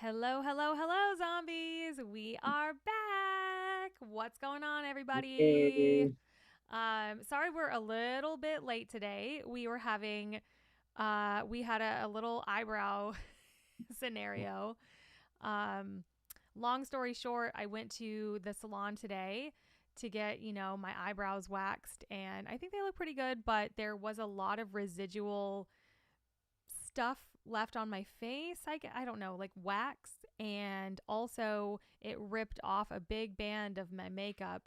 Hello, hello, hello, zombies. We are back. What's going on, everybody? Hey. Sorry we're a little bit late today. We had a little eyebrow scenario. Um, Long story short, I went to the salon today to get, my eyebrows waxed, and I think they look pretty good, but there was a lot of residual stuff left on my face. I don't know, like wax. And also, it ripped off a big band of my makeup.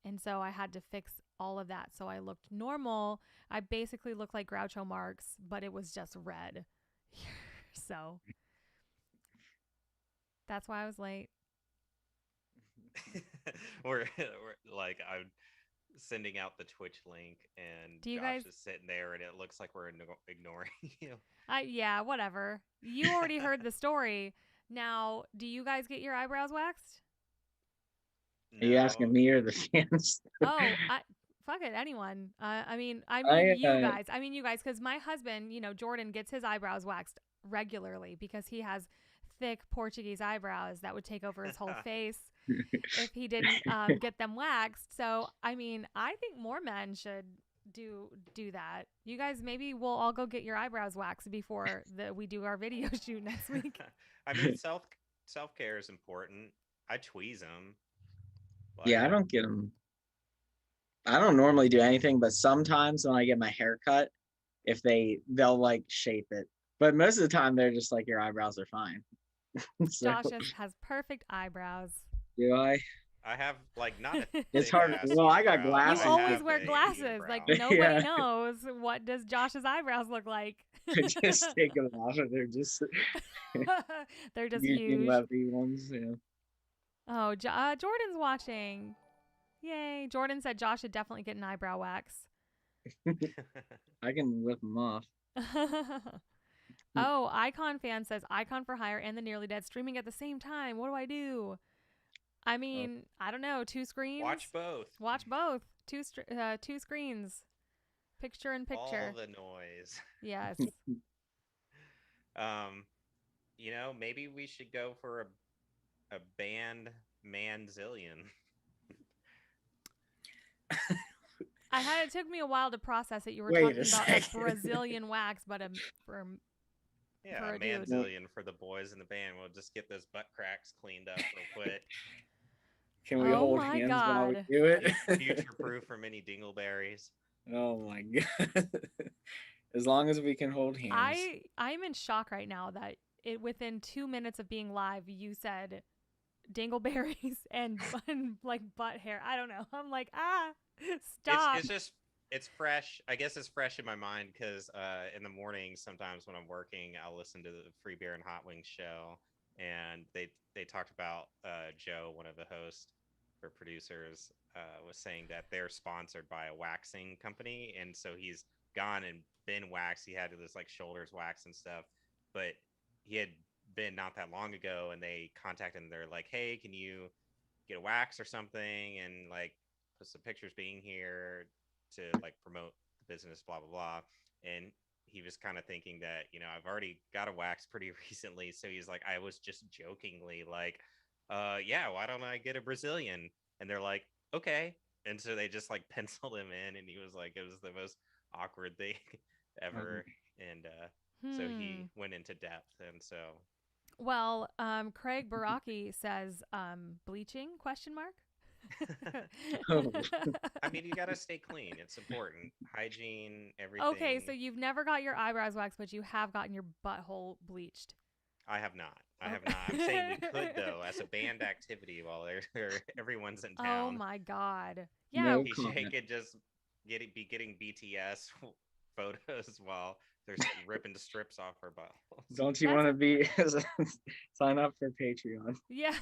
And so I had to fix all of that. So I looked normal. I basically looked like Groucho Marx, but it was just red. So that's why I was late. we're like I'm sending out the Twitch link, and Do you Josh guys? is sitting there, and it looks like we're ignoring you. Yeah, whatever. You already heard the story. Now, do you guys get your eyebrows waxed? Are you No, asking me or the fans? Oh, fuck it, anyone. I I mean you guys, because my husband, Jordan gets his eyebrows waxed regularly because he has thick Portuguese eyebrows that would take over his whole face if he didn't get them waxed. So, I mean, I think more men should do that. You guys, maybe we'll all go get your eyebrows waxed before we do our video shoot next week. I mean self care is important. I tweeze them, yeah, like I don't get them. I don't normally do anything, but sometimes when I get my hair cut, if they'll like shape it. But most of the time they're just like your eyebrows are fine. So Has perfect eyebrows. do I? I have like not a It's thick hard. ass Well, I got unibrow, but You I glasses always now. have wear a glasses. Like unibrow. nobody Yeah, knows what does Josh's eyebrows look like. I just take them off and they're just They're just Eugene huge. Levy ones. Yeah. Oh, Jordan's watching. Yay. Jordan said Josh should definitely get an eyebrow wax. I can whip them off. Oh, Icon fan says Icon for Hire and The Nearly Dead streaming at the same time. What do I do? I Uh, mean, I don't know. Two Watch screens? both. Watch both. Two screens. Picture in All picture. the noise. Yes. um, maybe we should go for a band manzillion. It took me a while to process it. You were Wait a talking about a second. Brazilian wax, but for Yeah, for a a dude. Well, manzillion for the boys in the band. We'll just get those butt cracks cleaned up real quick. can we Oh hold my hands while we god. do it? Future proof from any dingleberries. Oh my god. As long as we can hold hands. I'm in shock right now that it within 2 minutes of being live, you said dingleberries and like butt hair. I don't know. I'm like, It's stop. it's just it's fresh. I guess it's fresh in my mind because in the morning sometimes when I'm working, I'll listen to the Free Beer and Hot Wings show, and they talked about Joe, one of the hosts or producers, was saying that they're sponsored by a waxing company, and so he's gone and been waxed. He had this like shoulders wax and stuff, but he had been not that long ago, and they contacted him. They're like, "Hey, can you get a wax or something?" And like put some pictures being here to like promote the business, blah blah blah. And he was kind of thinking that I've already got a wax pretty recently, so he's like, I was just jokingly like, yeah, why don't I get a Brazilian? And they're like, okay. And so they just like penciled him in, and he was like, it was the most awkward thing Um, ever. And so he Hmm. went into depth, and so Well, Craig Baraki says bleaching question mark. oh, I mean, you gotta stay clean. It's important. Hygiene, Okay, so everything. you've never got your eyebrows waxed, but you have gotten your butthole bleached. I have not. I Oh. have not. I'm saying we could though, as a band activity while everyone's in Oh town. my god. Yeah. no He comment. could just getting BTS photos while they're ripping the strips off our balls. Don't you That's want a to be sign up for Patreon? yeah,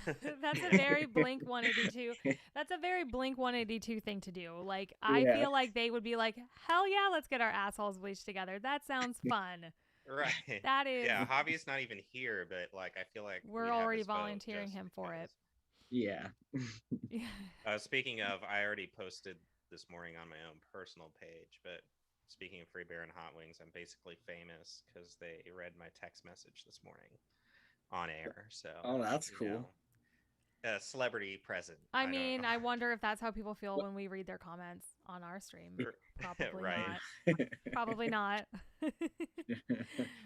that's a very Blink 182. That's a very Blink 182 thing to do. Like I Yeah. feel like they would be like, "Hell yeah, let's get our assholes bleached together. That sounds fun." Right. That is Yeah, Javi's not even here, but like I feel like we're we'd have already his vote volunteering just him for it. because. Yeah. Speaking of, I already posted this morning on my own personal page, but speaking of Free Bear and Hot Wings, I'm basically famous because they read my text message this morning. on air. So Oh, that's you cool. know, a celebrity present. I don't mean, know. I wonder if that's how people feel when we read their comments on our stream. Probably Right. not. Probably not.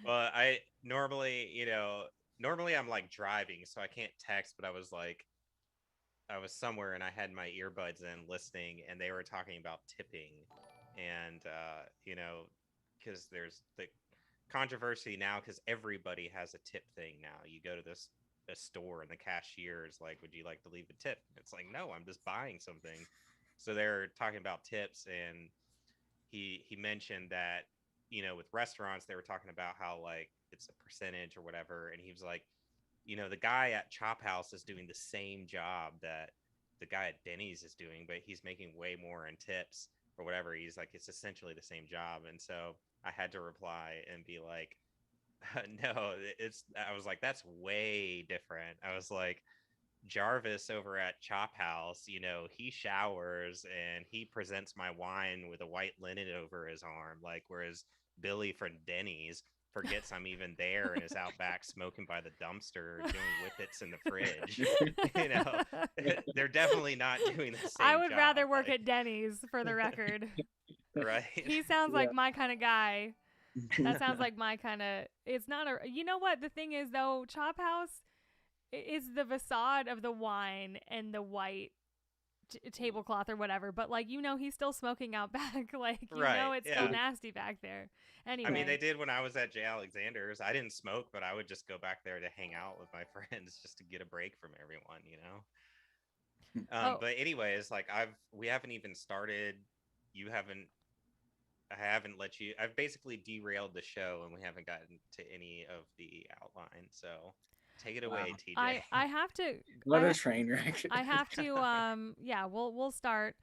Well, I normally, normally I'm like driving, so I can't text, but I was somewhere and I had my earbuds in listening, and they were talking about tipping. And, because there's the controversy now, because everybody has a tip thing now. You go to a store and the cashier is like, would you like to leave a tip? It's like, no, I'm just buying something. So they're talking about tips, and he mentioned that with restaurants they were talking about how like it's a percentage or whatever, and he was like, the guy at Chop House is doing the same job that the guy at Denny's is doing, but he's making way more in tips or whatever. He's like, it's essentially the same job. And so I had to reply and be like, no, I was like, that's way different. I was like, Jarvis over at Chop House, he showers and he presents my wine with a white linen over his arm, like, whereas Billy from Denny's forgets I'm even there and is out back smoking by the dumpster doing whippets in the fridge. They're definitely not doing the same I would job, rather work like, at Denny's, for the record. right. He sounds Yeah. like my kind of guy. That sounds like my kind of. It's not a. You know what? The thing is, though, Chop House is the facade of the wine and the white tablecloth or whatever, but like he's still smoking out back. Like Right, it's still yeah. nasty back there. Anyway, I mean, they did when I was at J. Alexander's. I didn't smoke, but I would just go back there to hang out with my friends just to get a break from everyone. Oh. But anyways, like we haven't even started. I haven't let you. I've basically derailed the show, and we haven't gotten to any of the outline. So take it away, Wow. TJ. I have to. What I, a train wreck. I have to. Yeah, we'll start.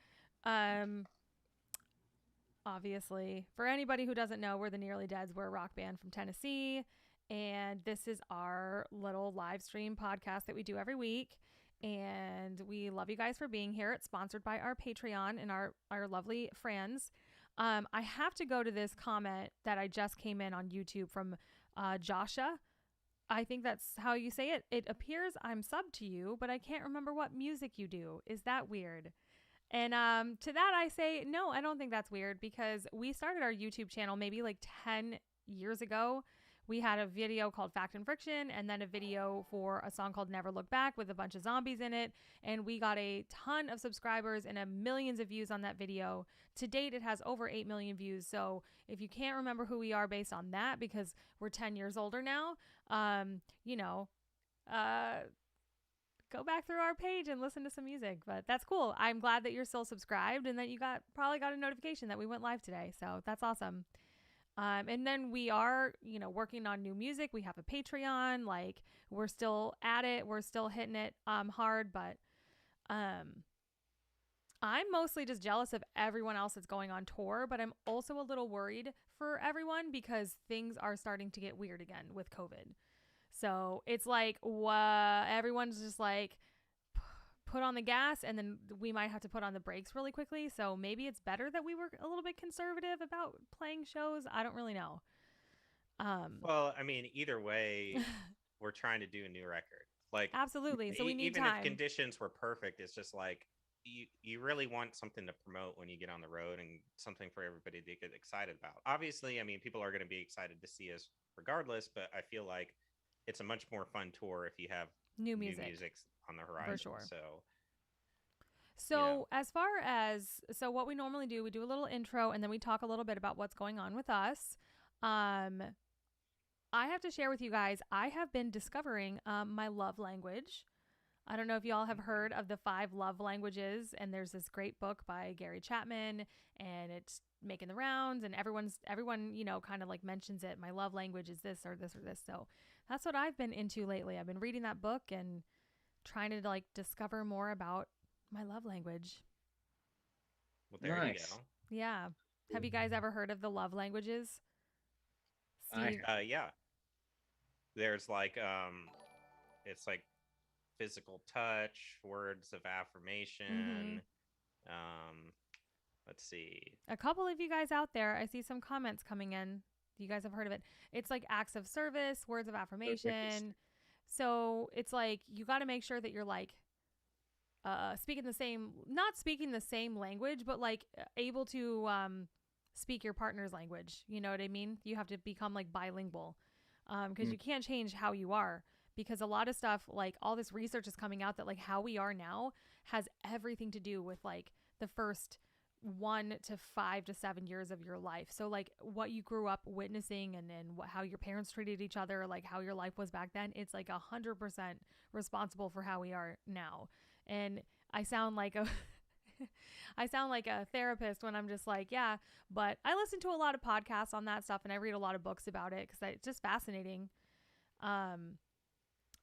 Obviously, for anybody who doesn't know, we're the Nearly Deads. We're a rock band from Tennessee, and this is our little live stream podcast that we do every week. And we love you guys for being here. It's sponsored by our Patreon and our lovely friends. I have to go to this comment that I just came in on YouTube from Josha. I think that's how you say it. It appears I'm subbed to you, but I can't remember what music you do. Is that weird? And to that I say, no, I don't think that's weird, because we started our YouTube channel maybe like 10 years ago. We had a video called Fact and Friction, and then a video for a song called Never Look Back with a bunch of zombies in it. And we got a ton of subscribers and millions of views on that video. To date, it has over 8 million views. So if you can't remember who we are based on that, because we're 10 years older now, go back through our page and listen to some music. But that's cool. I'm glad that you're still subscribed and that you probably got a notification that we went live today. So that's awesome. And then we are, working on new music. We have a Patreon. Like, we're still at it. We're still hitting it hard. But I'm mostly just jealous of everyone else that's going on tour. But I'm also a little worried for everyone, because things are starting to get weird again with COVID. So it's like, everyone's just like, put on the gas, and then we might have to put on the brakes really quickly. So maybe it's better that we were a little bit conservative about playing shows. I don't really know. Well, I mean, either way, we're trying to do a new record. Like, absolutely. So we need even time. if conditions were perfect, it's just like you really want something to promote when you get on the road, and something for everybody to get excited about. Obviously, I mean, people are going to be excited to see us regardless, but I feel like it's a much more fun tour if you have new music on the horizon. For sure. So as far as, what we normally do, we do a little intro, and then we talk a little bit about what's going on with us. I have to share with you guys, I have been discovering my love language. I don't know if y'all have heard of the 5 love languages, and there's this great book by Gary Chapman, and it's making the rounds, and everyone, kind of like mentions it. My love language is this or this or this. So that's what I've been into lately. I've been reading that book and trying to like discover more about my love language. Well, there you go. Yeah. Have you guys ever heard of the love languages? Steve? Yeah. There's like it's like physical touch, words of affirmation. Let's see. A couple of you guys out there, I see some comments coming in. You guys have heard of it. It's like acts of service, words of affirmation, So it's like you got to make sure that you're like speaking the same, not speaking the same language, but like able to speak your partner's language. You know what I mean? You have to become like bilingual because you can't change how you are. Because a lot of stuff, like all this research is coming out that like how we are now has everything to do with like the first 1 to 5 to 7 years of your life. So like what you grew up witnessing and then how your parents treated each other, like how your life was back then, it's like 100% responsible for how we are now. And I sound like a I sound like a therapist when I'm just like, yeah, but I listen to a lot of podcasts on that stuff and I read a lot of books about it because it's just fascinating.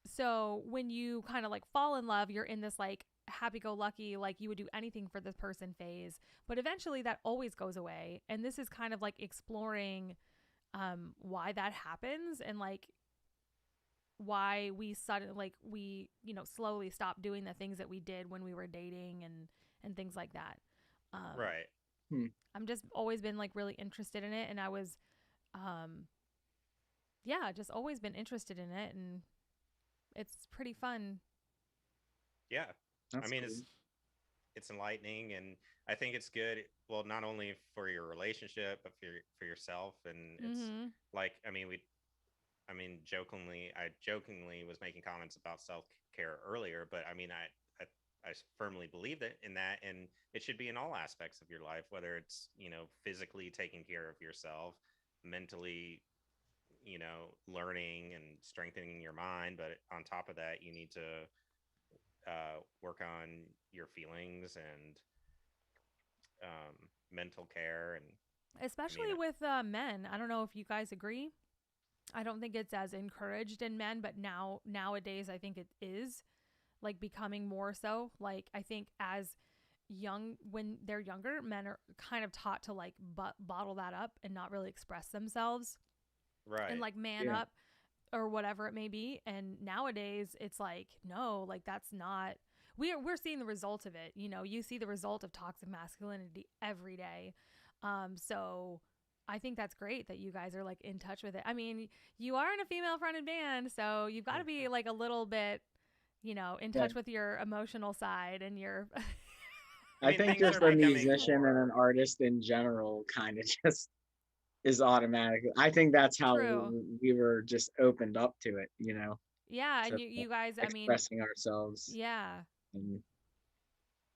So when you kind of like fall in love, you're in this like happy-go-lucky, like you would do anything for this person phase, but eventually that always goes away. And this is kind of like exploring why that happens and like why we suddenly like we slowly stop doing the things that we did when we were dating and things like that. Right. I'm just always been like really interested in it, and I was just always been interested in it, and it's pretty fun. Yeah. That's I mean, cool. it's enlightening, and I think it's good. Well, not only for your relationship, but for yourself. And it's like, I mean, I jokingly was making comments about self-care earlier, but I mean, I firmly believe that in that, and it should be in all aspects of your life, whether it's, physically taking care of yourself, mentally, learning and strengthening your mind. But on top of that, you need to work on your feelings and mental care. And Especially with men. I don't know if you guys agree. I don't think it's as encouraged in men, but nowadays I think it is like becoming more so. Like I think when they're younger, men are kind of taught to like bottle that up and not really express themselves. Right. And like man up or whatever it may be. And nowadays it's like, no, like that's not, we're seeing the result of it. You see the result of toxic masculinity every day. So I think that's great that you guys are like in touch with it. I mean, you are in a female fronted band, so you've got to be like a little bit, in touch with your emotional side and your I think just a musician and an artist in general kind of just is automatic. I think that's how we were just opened up to it, Yeah, and you guys, I mean, expressing ourselves. Yeah.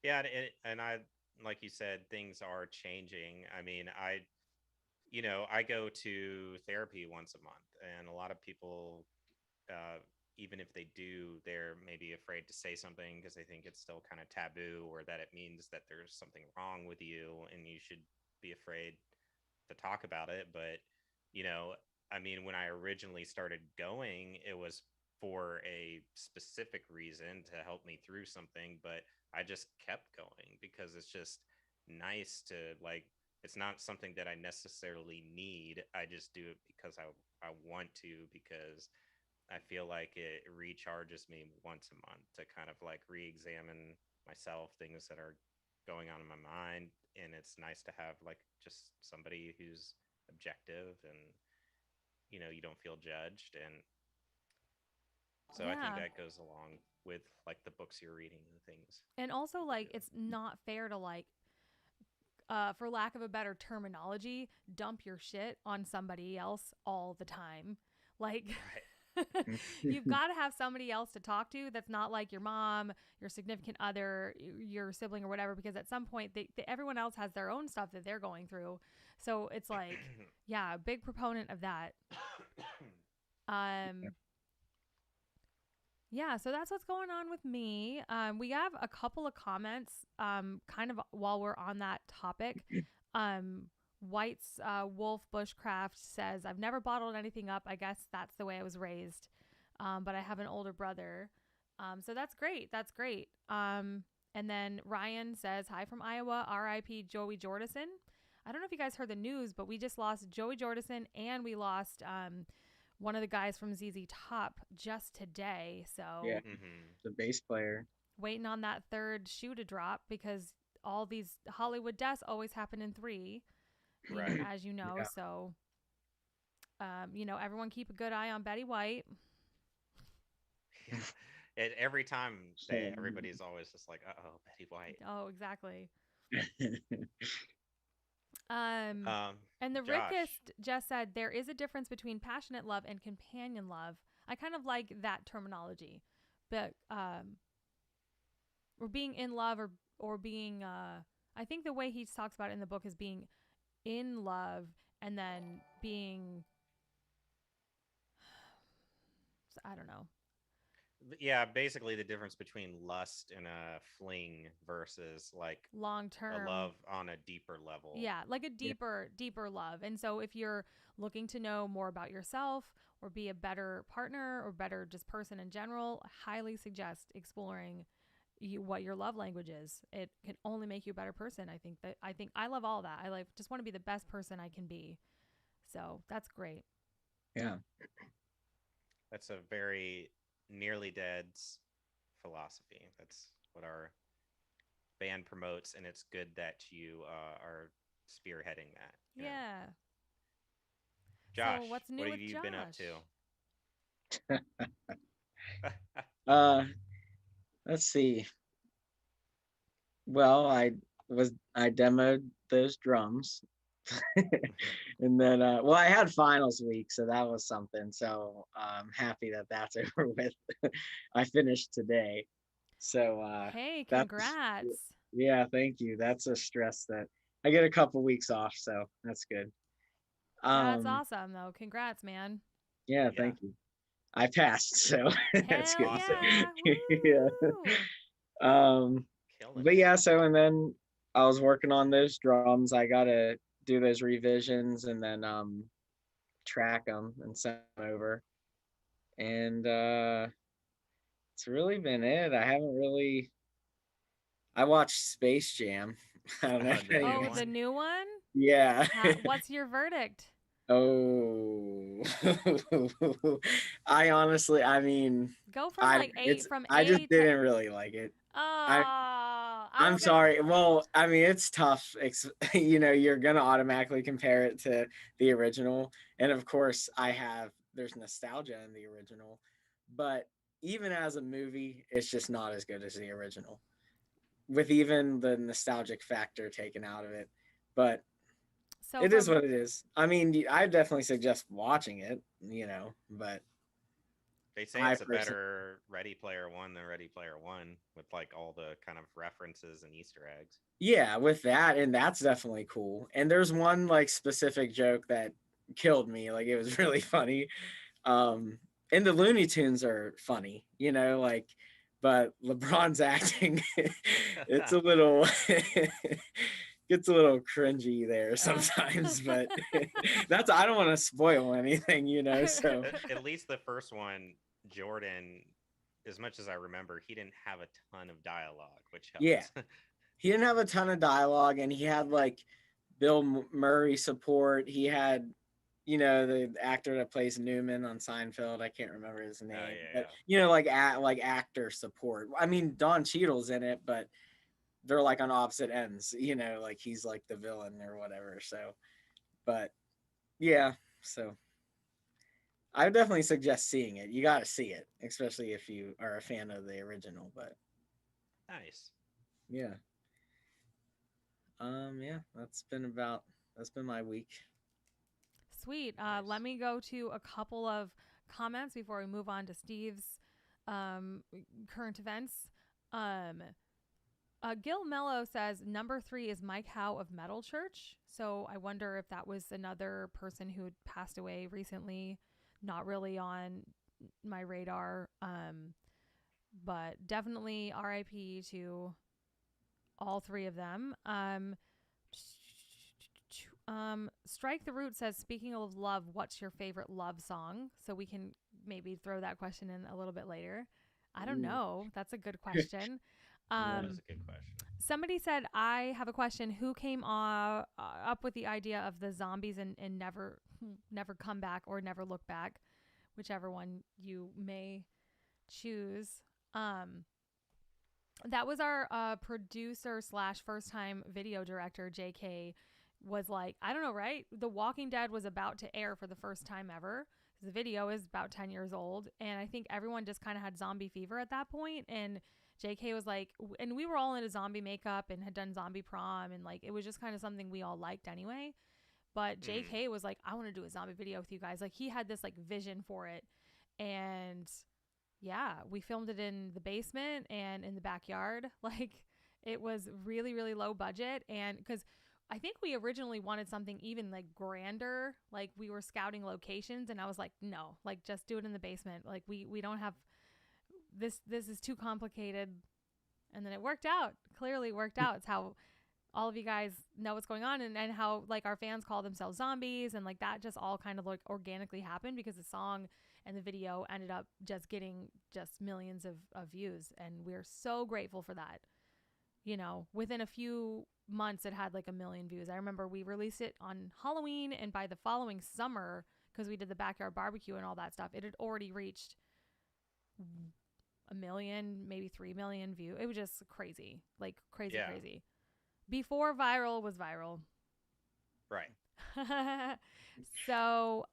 Yeah, and I, like you said, things are changing. I mean, I go to therapy once a month, and a lot of people, even if they do, they're maybe afraid to say something because they think it's still kind of taboo, or that it means that there's something wrong with you and you should be afraid to talk about it. But, I mean, when I originally started going, it was for a specific reason to help me through something, but I just kept going because it's just nice to like, it's not something that I necessarily need. I just do it because I want to, because I feel like it recharges me once a month to kind of like re-examine myself, things that are going on in my mind. And it's nice to have like just somebody who's objective, and you don't feel judged. And so I think that goes along with like the books you're reading and things. And also like it's not fair to like for lack of a better terminology, dump your shit on somebody else all the time. Like you've got to have somebody else to talk to that's not like your mom, your significant other, your sibling or whatever, because at some point everyone else has their own stuff that they're going through. So it's like, yeah, big proponent of that. Yeah, so that's what's going on with me. We have a couple of comments kind of while we're on that topic. White's Wolf Bushcraft says, I've never bottled anything up. I guess that's the way I was raised. But I have an older brother. So that's great. That's great. And then Ryan says, hi from Iowa, RIP Joey Jordison. I don't know if you guys heard the news, but we just lost Joey Jordison, and we lost one of the guys from ZZ Top just today. So yeah, the bass player. Waiting on that third shoe to drop, because all these Hollywood deaths always happen in 3, right? As you know. Yeah. So, everyone keep a good eye on Betty White. Every time everybody's always just like, "Uh-oh, Betty White." Oh, exactly. Um, Um, and the Josh. Rickist just said there is a difference between passionate love and companion love. I kind of like that terminology, but or being in love or being I think the way he talks about it in the book is being in love and then being I don't know. Yeah, basically the difference between lust and a fling versus like Long a term. love on a deeper level. Yeah, like a Yeah. deeper love. And so if you're looking to know more about yourself or be a better partner or better just person in general, I highly suggest exploring what your love language is. It can only make you a better person. I think I love all that. I like just want to be the best person I can be. So that's great. Yeah. That's a very nearly dead's philosophy. That's what our band promotes, and it's good that you are spearheading that. Yeah. So Josh, what's what new have with you been up Josh? to? Uh, let's see. Well, I demoed those drums. And then well, I had finals week, so that was something. So I'm happy that that's over with. I finished today. So Hey, that's congrats. yeah, thank you. That's a stress that I get a couple weeks off, so that's good. That's Um awesome though. Congrats, man. yeah, Yeah, thank you. I passed, so that's Hell good. awesome. yeah. Yeah. Woo. Um Killing but it. yeah, so and then I was working on those drums. I gotta do those revisions and then track them and send them over. And it's really been it. I haven't really. I watched Space Jam. I don't know Oh, if the new Oh, anyone's. the one? new one? Yeah. What's your verdict? Oh. I honestly, I mean, Go from I like it's from I just A to didn't really like it. I oh, I was I'm gonna. sorry. Well, I mean, it's tough. You're gonna automatically compare it to the original, and of course, there's nostalgia in the original, but even as a movie, it's just not as good as the original, with even the nostalgic factor taken out of it. But So it is from what it is. I mean, I definitely suggest watching it, but They say I it's a personally, better Ready Player One than Ready Player One with like all the kind of references and Easter eggs. yeah, with that, and that's definitely cool. And there's one like specific joke that killed me. Like it was really funny. Um, and the Looney Tunes are funny, like, but LeBron's acting, it's a little, gets a little cringy there uh, sometimes. But I don't want to spoil anything, So At least the first one, Jordan, as much as I remember, he didn't have a ton of dialogue, which yeah, helps. he didn't have a ton of dialogue, and he had like Bill Murray support. He had the actor that plays Newman on Seinfeld. I can't remember his Oh name, but yeah, like actor support. I mean, Don Cheadle's in it, but they're like on opposite ends. Like he's like the villain or whatever. So, but yeah, so I would definitely suggest seeing it. You got to see it, especially if you are a fan of the original. But yeah. Nice. yeah, yeah, that's been my week. Sweet. Let Nice. me go to a couple of comments before we move on to Steve's um, current events. Um, Gil Mello says number 3 is Mike Howe of Metal Church. So I wonder if that was another person who had passed away recently. Not really on my radar, but definitely RIP to all 3 of them. Strike the Root says, speaking of love, what's your favorite love song? So we can maybe throw that question in a little bit later. I don't Ooh. know. That's a good question. That Yeah. is a good question. Somebody said, I have a question. Who came up with the idea of the zombies and never come back or never look back, whichever one you may choose? That was our producer / first time video director, JK, was like, I don't know, right? The Walking Dead was about to air for the first time ever. The video is about 10 years old, and I think everyone just kind of had zombie fever at that point. And JK was like, and we were all into zombie makeup and had done zombie prom, and like it was just kind of something we all liked anyway. But Mm. JK was like, I want to do a zombie video with you guys. Like he had this like vision for it, and yeah, we filmed it in the basement and in the backyard. Like it was really, really low budget. And because I think we originally wanted something even like grander, like we were scouting locations, and I was like, no, like just do it in the basement. Like we don't have this is too complicated. And then it worked out. Clearly worked out. It's how all of you guys know what's going on, and how like our fans call themselves zombies, and like that just all kind of like organically happened because the song and the video ended up just getting just millions of views, and we're so grateful for that. You know, within a few months it had like 1 million views. I remember we released it on Halloween, and by the following summer, because we did the backyard barbecue and all that stuff, it had already reached 1 million, maybe 3 million views. It was just crazy, like crazy, Yeah. crazy. Before viral was viral. Right. So,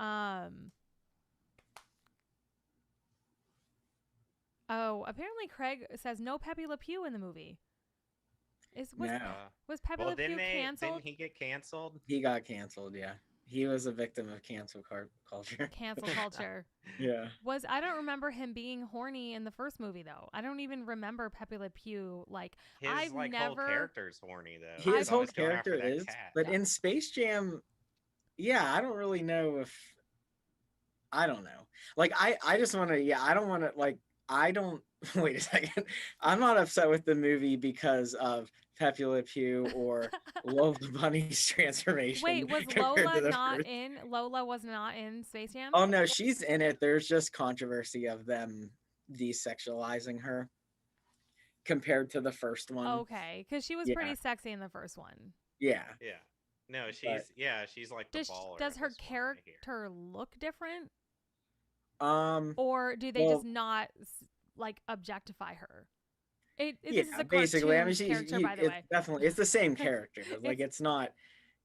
oh, apparently Craig says no Pepe Le Pew in the movie. No, Was Pepe Well, Le Pew canceled? didn't he get canceled? he got canceled. Yeah, he was a victim of culture. Cancel culture. Yeah, I don't remember him being horny in the first movie though. I don't even remember Pepe Le Pew. Like His I've like whole never. character's horny though. his He's whole always going after character that is, cat. but Yeah. in Space Jam, yeah, I don't really know if I don't know. Like I just want to, yeah, I don't want to like I don't wait a second. I'm not upset with the movie because of Pepe Le Pew or Lola Bunny's transformation. Wait, was compared Lola to the not first. in? Lola was not in Space Jam. Oh no, she's in it. There's just controversy of them desexualizing her compared to the first one. Okay, because she was Yeah. pretty sexy in the first one. Yeah. Yeah. No, But- she's like the Does baller. does in her this one right here. character look different, Um or do they Well- just not like objectify her? yeah, this is a basically. I mean, cartoon character, by the it's way. definitely it's the same character. Like It's- it's not.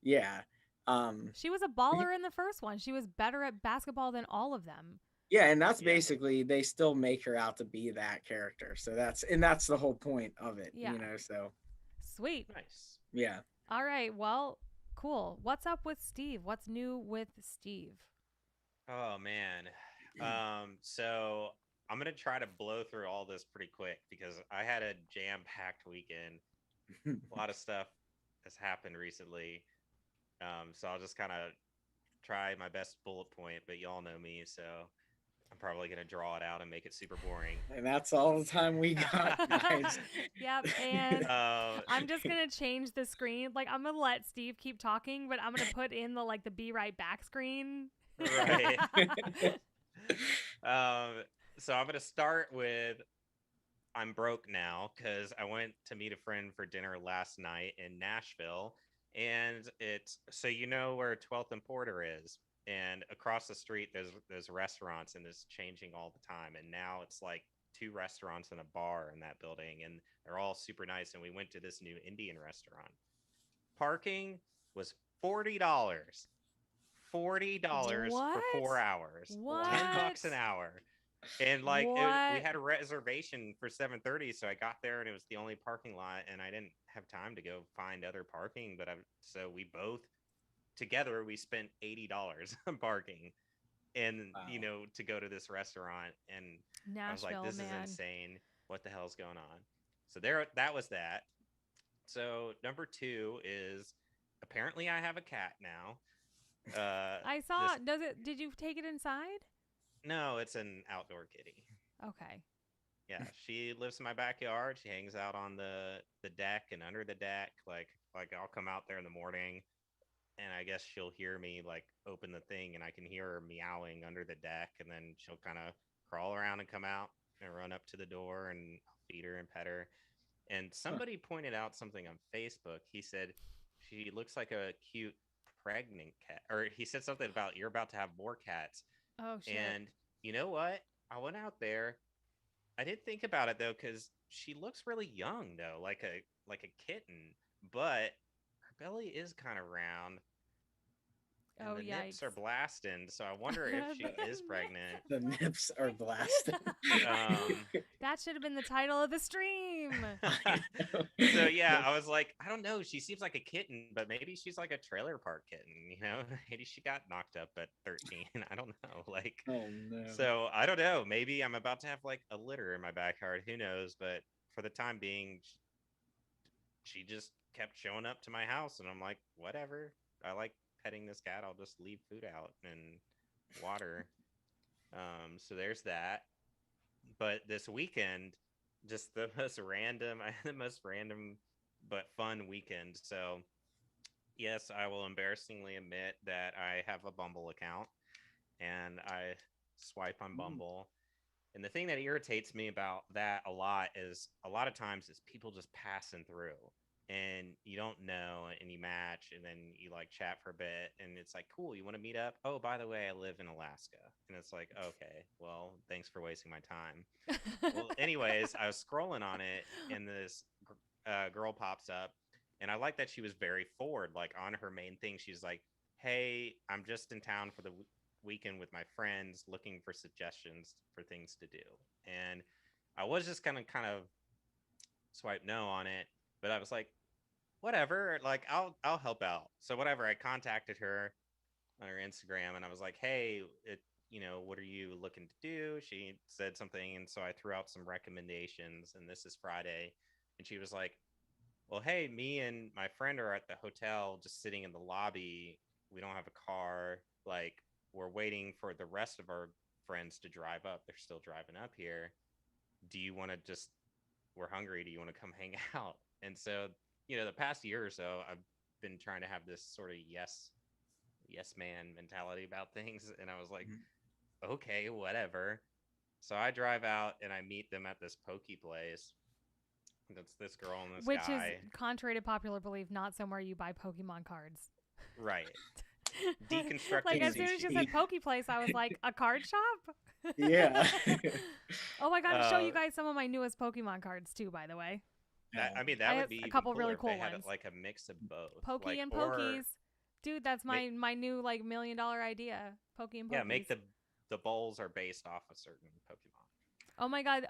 Yeah. She was a baller in the first one. She was better at basketball than all of them. Yeah, and that's Yeah. basically they still make her out to be that character. So that's the whole point of it. Yeah. You know. So Sweet. Nice. yeah. All right. Well, cool. What's up with Steve? What's new with Steve? Oh man. So I'm gonna try to blow through all this pretty quick because I had a jam-packed weekend. A lot of stuff has happened recently. So I'll just kind of try my best bullet point, but y'all know me, so I'm probably gonna draw it out and make it super boring. And that's all the time we got, guys. Yep. And Uh, I'm just gonna change the screen. Like I'm gonna let Steve keep talking, but I'm gonna put in the like the be right back screen. Right. So I'm gonna start with I'm broke now because I went to meet a friend for dinner last night in Nashville, and it's so you know where 12th and Porter is, and across the street there's restaurants, and it's changing all the time, and now it's like 2 restaurants and a bar in that building, and they're all super nice. And we went to this new Indian restaurant. Parking was $40. $40 What? for 4 hours. What? $10 an hour. And like we What? had a reservation for 7:30, so I got there and it was the only parking lot, and I didn't have time to go find other parking. But so we both together we spent $80 on parking, and Wow. to go to this restaurant, and I was Nashville, like, this man. is insane. What the hell's going on? So that was that. So number 2 is apparently I have a cat now. I saw. this- Did you take it inside? No, it's an outdoor kitty. Okay. Yeah, she lives in my backyard. She hangs out on the deck and under the deck. Like I'll come out there in the morning, and I guess she'll hear me like open the thing, and I can hear her meowing under the deck, and then she'll kind of crawl around and come out and run up to the door, and I'll feed her and pet her. And somebody pointed out something on Facebook. He said she looks like a cute pregnant cat, or he said something about you're about to have more cats. Oh shit. And you know what? I went out there. I did think about it though, because she looks really young though, like a kitten, but her belly is kind of round. and Oh, the nips are yikes. blasting. So I wonder if she is pregnant. The nips are blasted. Um, That should have been the title of the stream. I know. so yeah, I was like, I don't know. She seems like a kitten, but maybe she's like a trailer park kitten. You know, maybe she got knocked up at 13. I don't know. Like, Oh no. so I don't know. Maybe I'm about to have like a litter in my backyard. Who knows? But for the time being, she just kept showing up to my house, and I'm like, whatever. I like petting this cat. I'll just leave food out and water. So there's that. But this weekend, just the most random, I had the most random but fun weekend. So yes, I will embarrassingly admit that I have a Bumble account and I swipe on Bumble. And the thing that irritates me about that a lot is a lot of times it's people just passing through and you don't know and you match and then you like chat for a bit and it's like, cool, you want to meet up? Oh, by the way, I live in Alaska. And it's like, okay, well, thanks for wasting my time. Well, anyways, I was scrolling on it and this girl pops up and I like that she was very forward. Like on her main thing, she's like, hey, I'm just in town for the weekend with my friends looking for suggestions for things to do. And I was just gonna kind of swipe no on it, but I was like, whatever, like I'll help out. So whatever, I contacted her on her Instagram and I was like, hey, what are you looking to do? She said something and so I threw out some recommendations and this is Friday and she was like, well, hey, me and my friend are at the hotel just sitting in the lobby. We don't have a car. Like, we're waiting for the rest of our friends to drive up. They're still driving up here. Do you want to just, we're hungry. Do you want to come hang out? And so, the past year or so, I've been trying to have this sort of yes man mentality about things. And I was like, okay, whatever. So I drive out and I meet them at this pokey place. That's this girl and this Which is, guy. contrary to popular belief, not somewhere you buy Pokemon cards. Right. Deconstructing Like, as soon as you said Poke Place, I was like, a card shop? Yeah. Oh, I got to show you guys some of my newest Pokemon cards, too, by the way. That I would have be a couple even really cooler if cool they had ones. like a mix of both. Pokey like, and or Pokies. Dude, that's my new, like, $1 million idea. Pokey and Pokies. Yeah, make the bowls are based off a certain Pokemon. Oh, my God.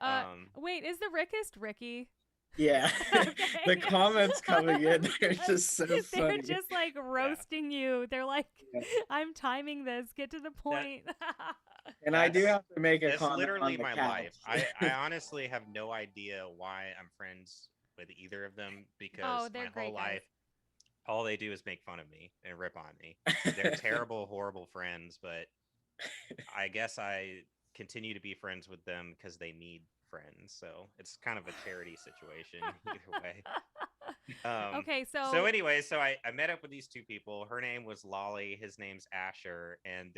Wait, is the Rickest Ricky? Yeah. Okay. The comments coming in, they're just so funny. They're just like roasting you. They're like, I'm timing this. Get to the point. And I do have to make a That's comment literally on the my cat. life. I honestly have no idea why I'm friends with either of them because they're my great whole guys. life, all they do is make fun of me and rip on me. They're terrible, horrible friends, but I guess I continue to be friends with them because they need friends. So it's kind of a charity situation either way. Okay, so anyway, so I met up with these two people. Her name was Lolly, his name's Asher, and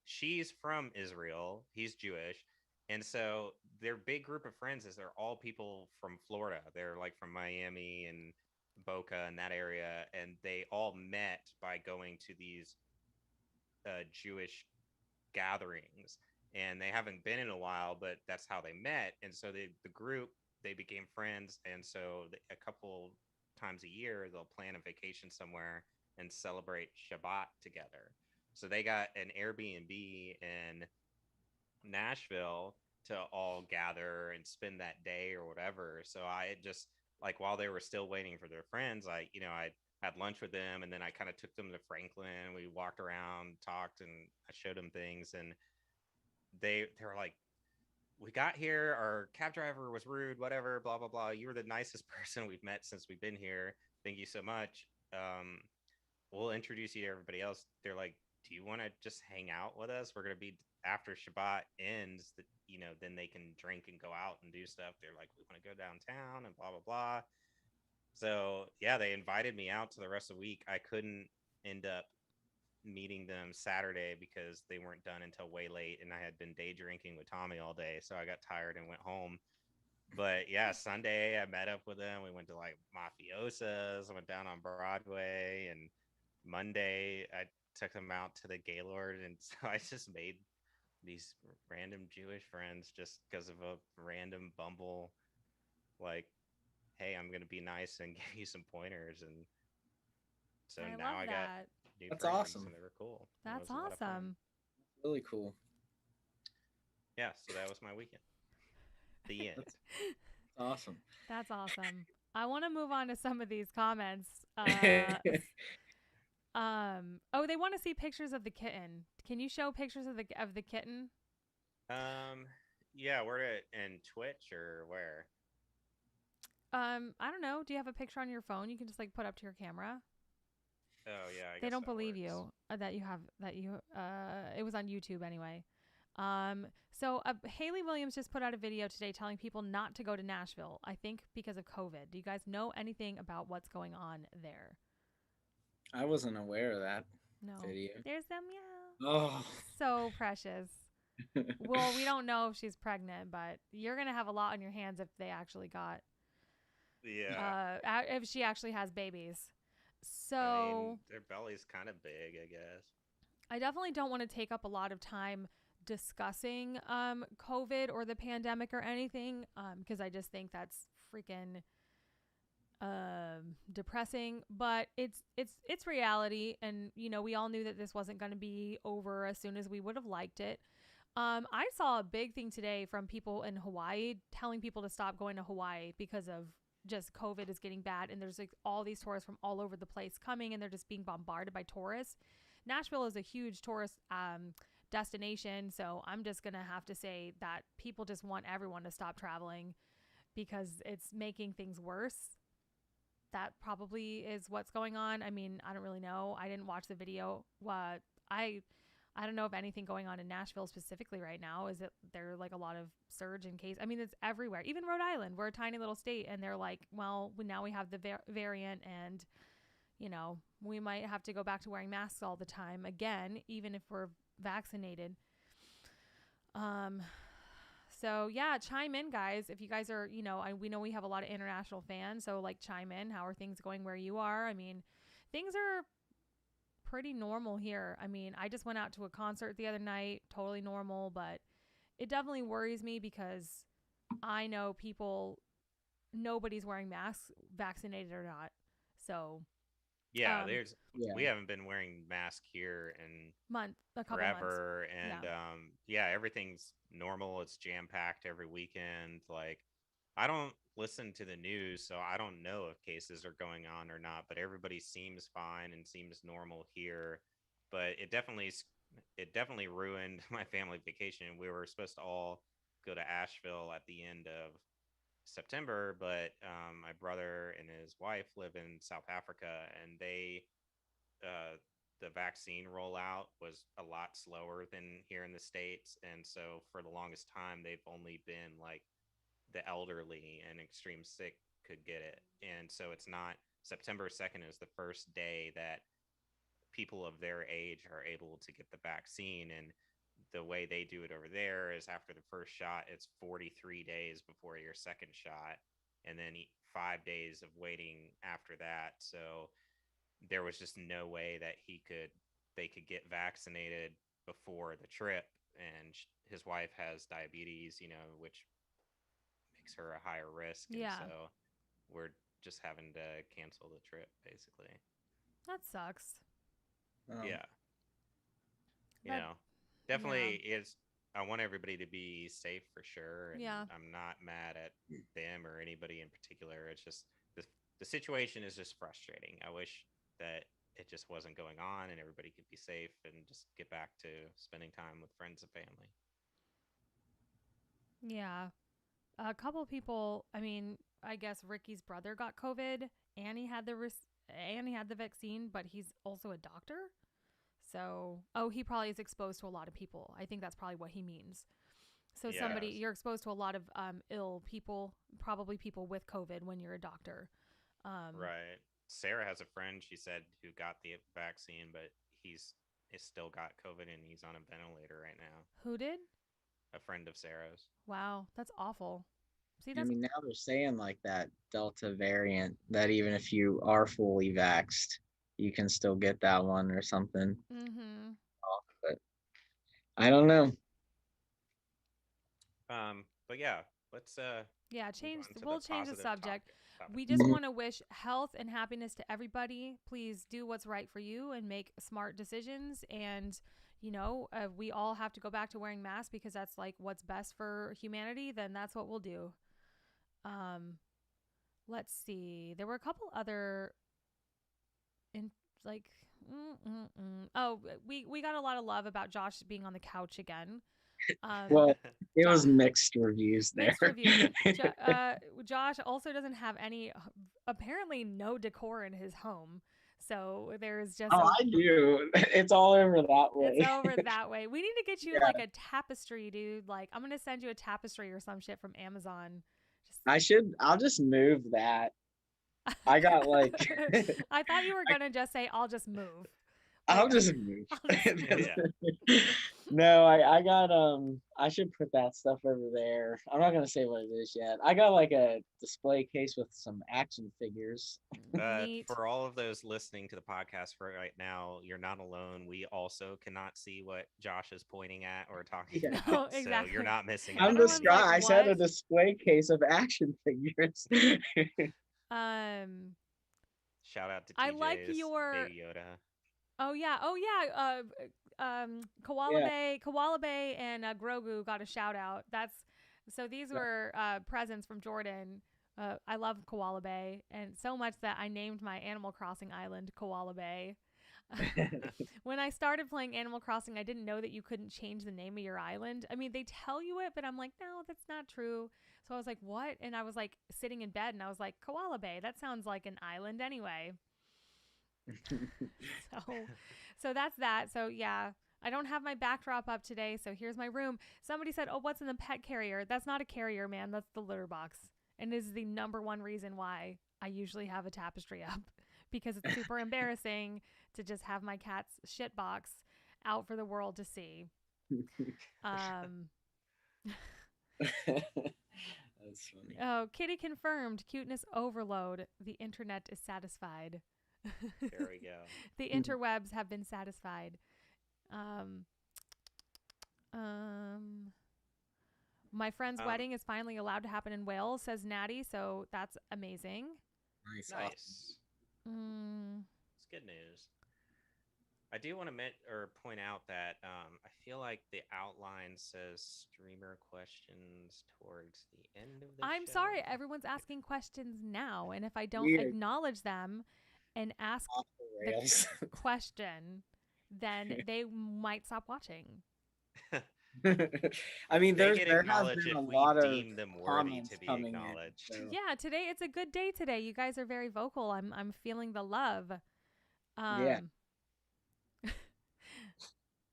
she's from Israel, he's Jewish, and so their big group of friends is they're all people from Florida. They're like from Miami and Boca and that area, and they all met by going to these Jewish gatherings, and they haven't been in a while, but that's how they met. And so the group, they became friends, and so a couple times a year they'll plan a vacation somewhere and celebrate Shabbat together. So they got an Airbnb in Nashville to all gather and spend that day or whatever. So I just, like, while they were still waiting for their friends, I had lunch with them, and then I kind of took them to Franklin. We walked around, talked, and I showed them things, and they were like, we got here, our cab driver was rude, whatever, blah blah blah. You were the nicest person we've met since we've been here. Thank you so much. We'll introduce you to everybody else. They're like, do you want to just hang out with us? We're gonna be, after Shabbat ends, then they can drink and go out and do stuff. They're like, we want to go downtown and blah blah blah. So yeah, they invited me out to the rest of the week. I couldn't end up meeting them Saturday because they weren't done until way late, and I had been day drinking with Tommy all day, so I got tired and went home. But yeah, Sunday I met up with them. We went to like Mafiosa's. I went down on Broadway, and Monday I took them out to the Gaylord, and so I just made these random Jewish friends just because of a random Bumble, like, hey, I'm gonna be nice and give you some pointers. And so now I got new That's friends, awesome. and they were cool. It That's was a lot of fun. awesome. Really cool. Yeah, so that was my weekend. The end. That's awesome. That's awesome. I want to move on to some of these comments. Oh, they want to see pictures of the kitten. Can you show pictures of the kitten? Yeah, where in Twitch or where? I don't know. Do you have a picture on your phone you can just like put up to your camera? Oh yeah, I They guess don't that believe works. you that you have that you it was on YouTube anyway. So Haley Williams just put out a video today telling people not to go to Nashville, I think because of COVID. Do you guys know anything about what's going on there? I wasn't aware of that No. video. There's the meow. Oh. So precious. Well, we don't know if she's pregnant, but you're going to have a lot on your hands if they actually got Yeah. if she actually has babies. So I mean, their belly's kind of big, I guess. I definitely don't want to take up a lot of time discussing COVID or the pandemic or anything because I just think that's freaking depressing. But it's reality, and you know we all knew that this wasn't going to be over as soon as we would have liked it. I saw a big thing today from people in Hawaii telling people to stop going to Hawaii because of just COVID is getting bad, and there's like all these tourists from all over the place coming, and they're just being bombarded by tourists. Nashville is a huge tourist destination, so I'm just gonna have to say that people just want everyone to stop traveling because it's making things worse. That probably is what's going on. I mean, I don't really know. I didn't watch the video. I don't know of anything going on in Nashville specifically right now. Is it there like a lot of surge in case? I mean, it's everywhere. Even Rhode Island, we're a tiny little state, and they're like, well, now we have the variant, and you know, we might have to go back to wearing masks all the time again, even if we're vaccinated. So yeah, chime in, guys. If you guys are, you know, we know we have a lot of international fans, so like chime in. How are things going where you are? I mean, things are pretty normal here. I mean, I just went out to a concert the other night, totally normal, but it definitely worries me because I know nobody's wearing masks, vaccinated or not. So Yeah, um, we haven't been wearing masks here in a couple months. forever, and Yeah. yeah, everything's normal. It's jam packed every weekend. Like, I don't listen to the news, so I don't know if cases are going on or not. But everybody seems fine and seems normal here. But it definitely ruined my family vacation. We were supposed to all go to Asheville at the end of September, but my brother and his wife live in South Africa, and the vaccine rollout was a lot slower than here in the States. And so for the longest time, they've only been like the elderly and extreme sick could get it. And so it's not September 2nd is the first day that people of their age are able to get the vaccine. And the way they do it over there is after the first shot, it's 43 days before your second shot, and then 5 days of waiting after that. So there was just no way that they could get vaccinated before the trip. And his wife has diabetes, you know, which makes her a higher risk. Yeah. And so we're just having to cancel the trip basically. That sucks. Yeah. You That- know, definitely is. I want everybody to be safe for sure. And Yeah. I'm not mad at them or anybody in particular. It's just the situation is just frustrating. I wish that it just wasn't going on and everybody could be safe and just get back to spending time with friends and family. Yeah. A couple people, I mean, I guess Ricky's brother got COVID and he had the vaccine, but he's also a doctor. So, he probably is exposed to a lot of people. I think that's probably what he means. So you're exposed to a lot of ill people, probably people with COVID when you're a doctor. Right. Sarah has a friend, she said, who got the vaccine, but he's still got COVID and he's on a ventilator right now. Who did? A friend of Sarah's. Wow, that's awful. See, I mean, now they're saying like that Delta variant that even if you are fully vaxxed, you can still get that one or something. Mm-hmm. But I don't know. But yeah, let's Yeah, move change. on to We'll change the positive subject. topic. We just want to wish health and happiness to everybody. Please do what's right for you and make smart decisions. And, we all have to go back to wearing masks because that's like what's best for humanity. Then that's what we'll do. Um, let's see. There were a couple other in like. Oh, we got a lot of love about Josh being on the couch again. Well, it was Jo- mixed reviews there. Mixed reviews. Josh also doesn't have apparently no decor in his home. So there's just Oh, I do. It's all over that way. it's over that way. We need to get you Yeah. like a tapestry, dude. Like I'm gonna send you a tapestry or some shit from Amazon. I'll just move that. I got like I thought you were gonna just say I'll just move. I'll Like, just move. I'll just No, I got I should put that stuff over there. I'm not gonna say what it is yet. I got like a display case with some action figures. Neat. For all of those listening to the podcast right now, you're not alone. We also cannot see what Josh is pointing at or talking Yeah. about. No, So exactly. you're not missing I'm out. Everyone's describing. like, I said a "What?" display case of action figures. Shout out to I TJ's like your. Baby Yoda. Oh yeah. Koala Bay and Grogu got a shout out. So these were presents from Jordan. I love Koala Bay, and so much that I named my Animal Crossing island Koala Bay. When I started playing Animal Crossing, I didn't know that you couldn't change the name of your island. I mean, they tell you it, but I'm like, no, that's not true. So I was like, what? And I was like sitting in bed, and I was like, Koala Bay. That sounds like an island anyway. So that's that. So yeah, I don't have my backdrop up today. So here's my room. Somebody said, "Oh, what's in the pet carrier?" That's not a carrier, man. That's the litter box, and is the number one reason why I usually have a tapestry up, because it's super embarrassing to just have my cat's shit box out for the world to see. That's funny. Oh, Kitty confirmed. Cuteness overload. The internet is satisfied. There we go. The interwebs have been satisfied. My friend's wedding is finally allowed to happen in Wales, says Natty. So that's amazing. Nice. Nice. It's good news. I do want to point out that I feel like the outline says streamer questions towards the end of the I'm show. sorry, everyone's asking questions now, and if I don't Weird. acknowledge them and ask Off the rails. the question, then they might stop watching. I mean, They there get has acknowledged been if a we lot of deem them worthy comments to be coming in, acknowledged. so. Yeah, today it's a good day today. You guys are very vocal. I'm feeling the love. Yeah.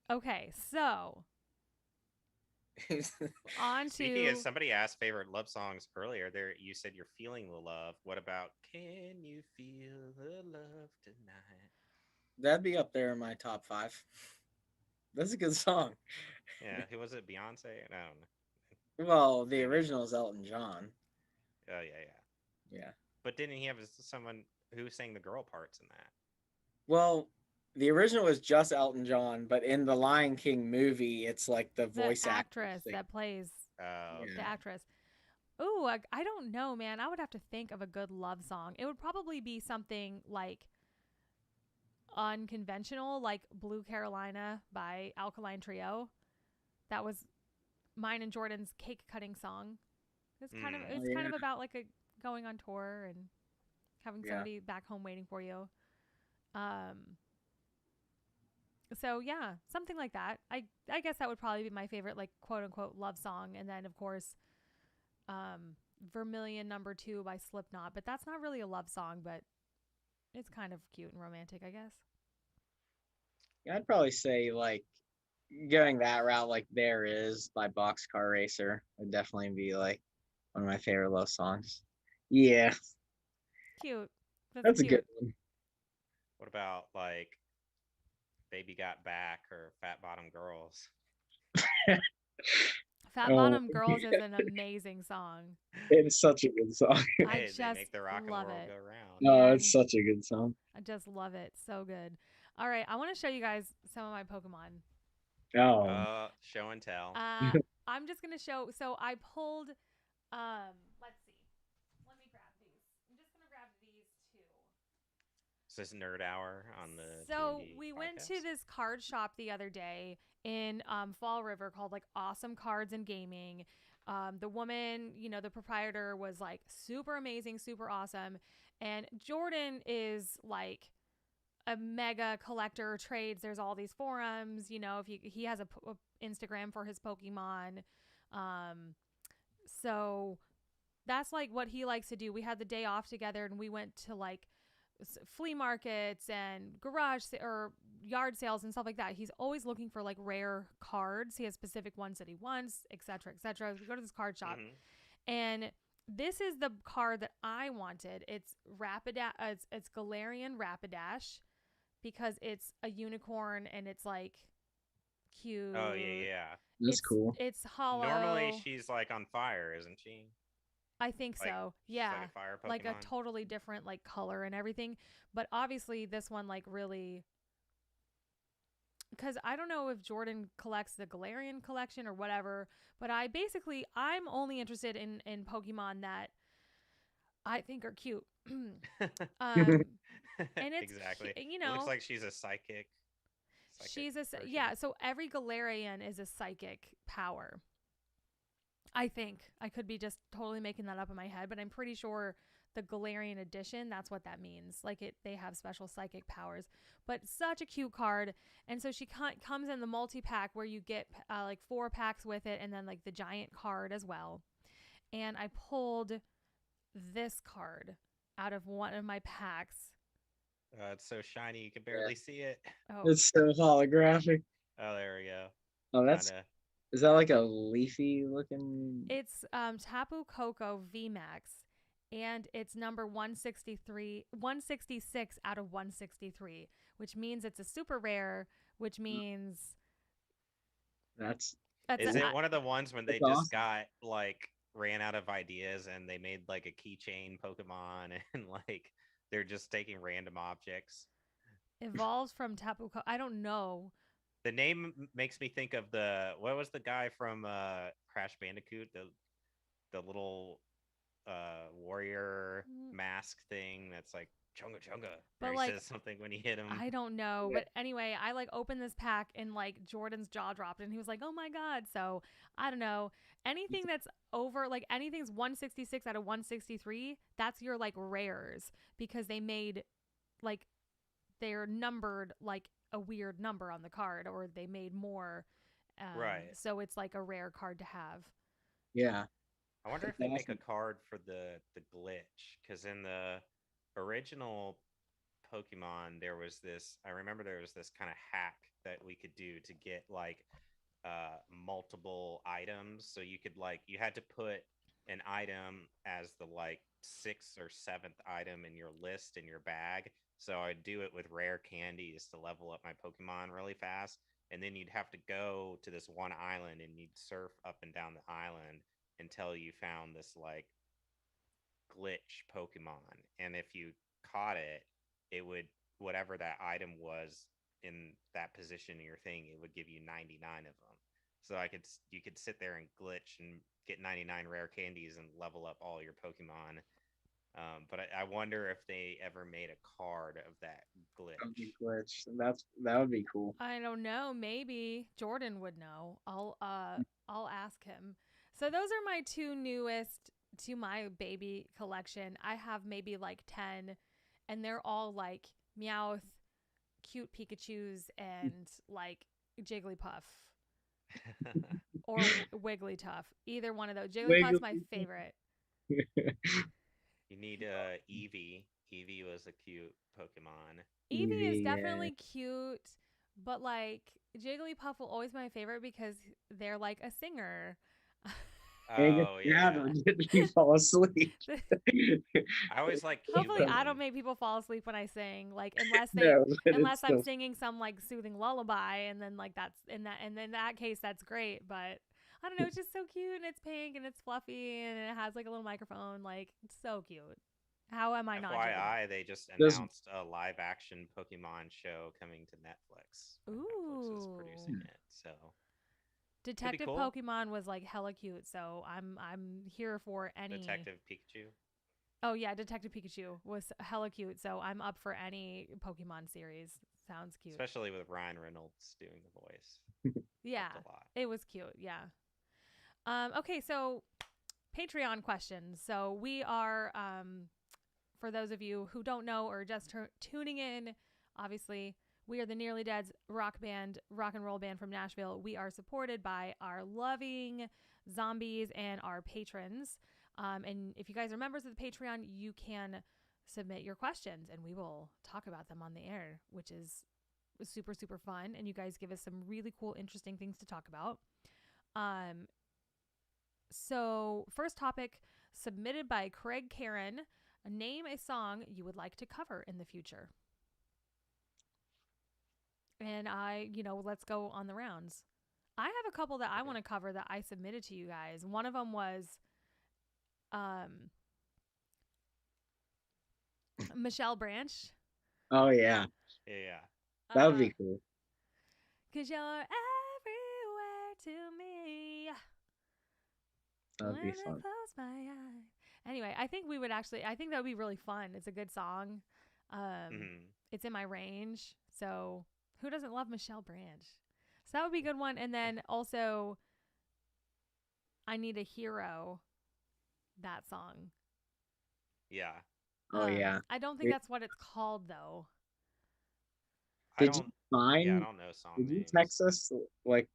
Okay, so on Speaking to of, somebody asked favorite love songs earlier. There, you said you're feeling the love. What about "Can You Feel the Love Tonight"? That'd be up there in my top 5. That's a good song. Yeah, who was it? Beyonce? I don't know. Well, the original is Elton John. Oh yeah. Yeah. But didn't he have someone who sang the girl parts in that? Well, the original was just Elton John, but in the Lion King movie, it's like the voice actress actor that plays Oh, Yeah. the actress. Ooh, I don't know, man. I would have to think of a good love song. It would probably be something like unconventional, like Blue Carolina by Alkaline Trio. That was mine and Jordan's cake cutting song. It's kind of kind of about like going on tour and having somebody back home waiting for you. So yeah, something like that. I guess that would probably be my favorite, like, quote unquote love song. And then of course, Vermilion #2 by Slipknot, but that's not really a love song, but it's kind of cute and romantic, I guess. I'd probably say, like, going that route, like "There Is" by Boxcar Racer would definitely be like one of my favorite love songs. Yeah, Cute. that's cute. a good one. What about like "Baby Got Back" or "Fat Bottom Girls"? Fat Bottom Girls is an amazing song. It's such a good song. I Hey, just they make the rock and roll love it. go round. No, it's such a good song. I just love it. So good. All right, I want to show you guys some of my Pokemon. Oh, Show and tell. I'm just gonna show. So I pulled. Let's This is Nerd Hour on the So D&D we went to podcast. this card shop the other day in Fall River called like Awesome Cards and Gaming. The woman, the proprietor was like super amazing, super awesome. And Jordan is like a mega collector, trades. There's all these forums, if he has a Instagram for his Pokemon. So that's like what he likes to do. We had the day off together and we went to like flea markets and or yard sales and stuff like that. He's always looking for like rare cards. He has specific ones that he wants, etc., etc. We go to this card shop, and this is the card that I wanted. It's it's Galarian Rapidash, because it's a unicorn and it's like cute. Oh yeah. That's cool. It's hollow. Normally she's like on fire, isn't she? I think Like, so. she's Yeah. like a fire Pokemon. Like a totally different like color and everything. But obviously this one like really, because I don't know if Jordan collects the Galarian collection or whatever, but I'm only interested in Pokemon that I think are cute. And it's exactly. you It know, looks like she's a psychic. she's a version. yeah, so every Galarian is a psychic power. I think. I could be just totally making that up in my head, but I'm pretty sure the Galarian edition, that's what that means. Like they have special psychic powers. But such a cute card. And so she comes in the multi-pack where you get like 4 packs with it, and then like the giant card as well. And I pulled this card out of one of my packs. It's so shiny you can barely see it. Oh, It's so holographic. Oh, there we go. Oh, that's Kinda. is that like a leafy looking? it's Tapu Koko VMAX, and it's number 166 out of 163, which means it's a super rare, which means That's Is a, it one of the ones when they That's just awesome. got like ran out of ideas and they made like a keychain Pokemon and like they're just taking random objects? evolves from Tapu Koko. I don't know. The name makes me think of what was the guy from Crash Bandicoot, the little warrior mask thing that's like chunga chunga. But Or he like, says something when you hit him. I don't know. But anyway, I like opened this pack and like Jordan's jaw dropped and he was like, oh my God. So I don't know. Anything that's over, like anything's 166 out of 163, that's your like rares, because they made like, they're numbered like a weird number on the card, or they made more. Right. So it's like a rare card to have. yeah. I wonder if they make a card for the glitch, because in the original Pokemon I remember there was this kind of hack that we could do to get like multiple items. So you had to put an item as the like 6th or 7th item in your list in your bag. So I'd do it with rare candies to level up my Pokemon really fast. And then you'd have to go to this one island and you'd surf up and down the island until you found this like glitch Pokemon. And if you caught it, it would, whatever that item was in that position in your thing, it would give you 99 of them. So you could sit there and glitch and get 99 rare candies and level up all your Pokemon. But I wonder if they ever made a card of that glitch. That would be cool. I don't know. Maybe Jordan would know. I'll ask him. So those are my 2 newest to my baby collection. I have maybe like 10, and they're all like Meowth, cute Pikachus, and like Jigglypuff or Wigglytuff. Either one of those. Jigglypuff's my favorite. You need Eevee. Eevee was a cute Pokemon. Eevee is Yeah. definitely cute, but like Jigglypuff will always be my favorite because they're like a singer. Oh yeah. You fall asleep. I always like cute Hopefully, I women. don't make people fall asleep when I sing. Like unless No, but unless it's I'm still- singing some like soothing lullaby, and then like and in that case that's great. But I don't know, it's just so cute, and it's pink and it's fluffy and it has like a little microphone. Like it's so cute. How am I not? Jiggly? FYI, they just Does- announced a live action Pokemon show coming to Netflix. Netflix is producing Ooh. it. So Detective cool. Pokemon was like hella cute, so I'm here for any. Detective Pikachu. Oh yeah, Detective Pikachu was hella cute. So I'm up for any Pokemon series. Sounds cute. Especially with Ryan Reynolds doing the voice. Yeah, Helped a lot. it was cute. Yeah. Okay, so Patreon questions. So we are, for those of you who don't know or just tuning in, obviously we are the Nearly Dead's rock and roll band from Nashville. We are supported by our loving zombies and our patrons. And if you guys are members of the Patreon, you can submit your questions and we will talk about them on the air, which is super, super fun. And you guys give us some really cool, interesting things to talk about. So, first topic submitted by Craig Karen. Name a song you would like to cover in the future. And let's go on the rounds. I have a couple that I want to cover that I submitted to you guys. One of them was Michelle Branch. Oh yeah, Yeah. that would be cool. 'Cause you're everywhere to me. That would be When I fun. close my eyes. Anyway, I think that would be really fun. It's a good song. It's in my range. So who doesn't love Michelle Branch? So that would be a good one. And then also, I Need a Hero, that song. Yeah. Oh yeah. I don't think that's what it's called though. Did you find? Yeah, I don't know song Did you names. text us like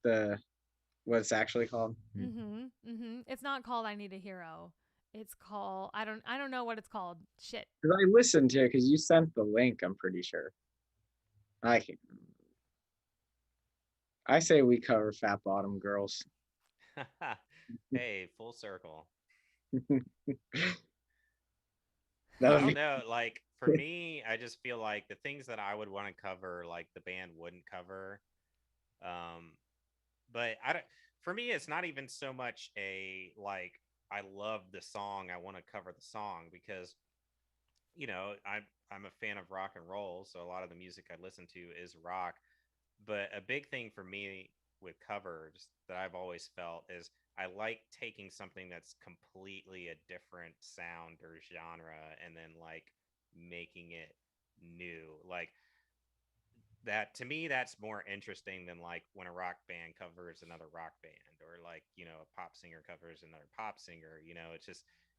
what it's actually called? It's not called I Need a Hero. It's called I don't know what it's called. Shit. Because I listened to it because you sent the link. I'm pretty sure. I can't. I say we cover Fat Bottom Girls. Hey, full circle. That I would don't be know. Like for me, I just feel like the things that I would want to cover, like the band wouldn't cover. But I don't. For me, it's not even so much a like I love the song. I want to cover the song because I'm a fan of rock and roll, so a lot of the music I listen to is rock. But a big thing for me with covers that I've always felt is I like taking something that's completely a different sound or genre and then like making it new. Like that to me that's more interesting than like when a rock band covers another rock band or like a pop singer covers another pop singer.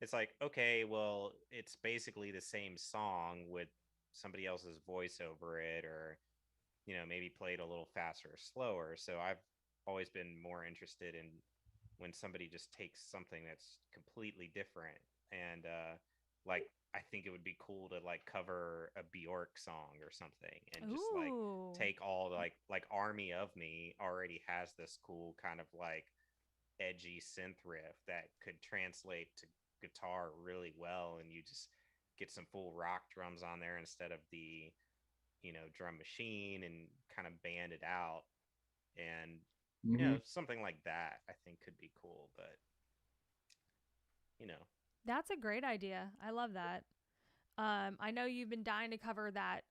It's like, okay, well, it's basically the same song with somebody else's voice over it, or maybe played a little faster or slower. So I've always been more interested in when somebody just takes something that's completely different. And like I think it would be cool to like cover a Bjork song or something and just like take all the like Army of Me already has this cool kind of like edgy synth riff that could translate to guitar really well, and you just get some full rock drums on there instead of the drum machine, and kind of band it out. And something like that I think could be cool. But that's a great idea. I love that. I know you've been dying to cover that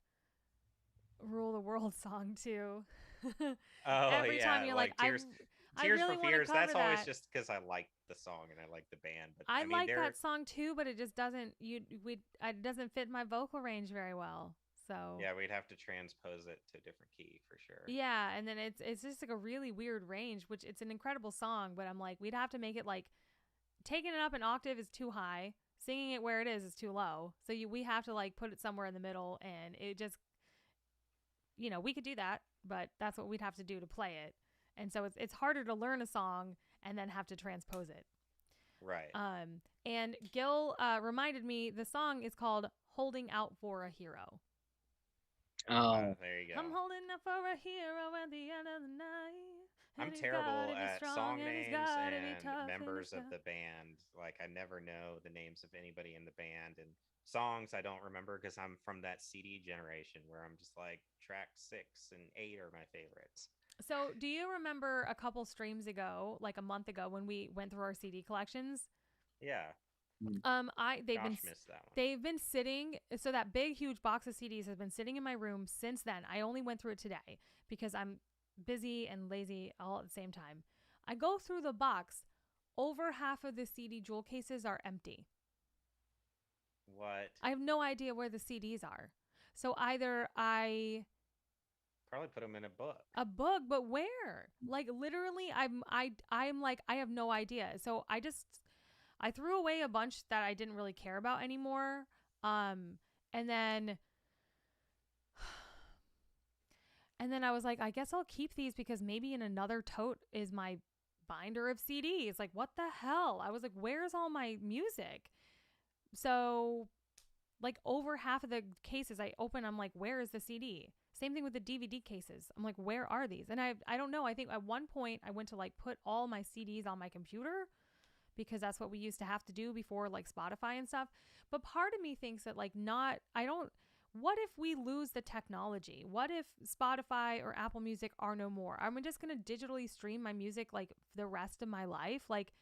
Rule the World song too. Every time you're like Tears I really for want to Fears. cover That's always that. just because I like the song and I like the band. But I mean, like that song too, but it just doesn't it doesn't fit my vocal range very well. So yeah, we'd have to transpose it to a different key for sure. Yeah, and then it's just like a really weird range, which it's an incredible song, but I'm like, we'd have to make it like taking it up an octave is too high, singing it where it is too low. So we have to like put it somewhere in the middle, and it just we could do that, but that's what we'd have to do to play it. And so it's harder to learn a song and then have to transpose it. Right. And Gil reminded me the song is called Holding Out for a Hero. Oh, there you go. I'm holding out for a hero at the end of the night. I'm terrible at song names and members of the band. Like I never know the names of anybody in the band, and songs I don't remember because I'm from that CD generation where I'm just like track 6 and 8 are my favorites. So do you remember a couple streams ago, like a month ago, when we went through our CD collections? Yeah. They've been sitting, so that big huge box of CDs has been sitting in my room since then. I only went through it today because I'm busy and lazy all at the same time. I go through the box. Over half of the CD jewel cases are empty. What? I have no idea where the CDs are. So either Probably put them in a book. a book, but where? Like literally, I'm like I have no idea. So I threw away a bunch that I didn't really care about anymore. And then I was like, I guess I'll keep these because maybe in another tote is my binder of CDs. Like, what the hell? I was like, where's all my music? So, like, over half of the cases I open, I'm like, where is the CD? Same thing with the DVD cases. I'm like, where are these? And I don't know. I think at one point I went to like put all my CDs on my computer because that's what we used to have to do before like Spotify and stuff. But part of me thinks that like what if we lose the technology? What if Spotify or Apple Music are no more? Am I just going to digitally stream my music like the rest of my life? Like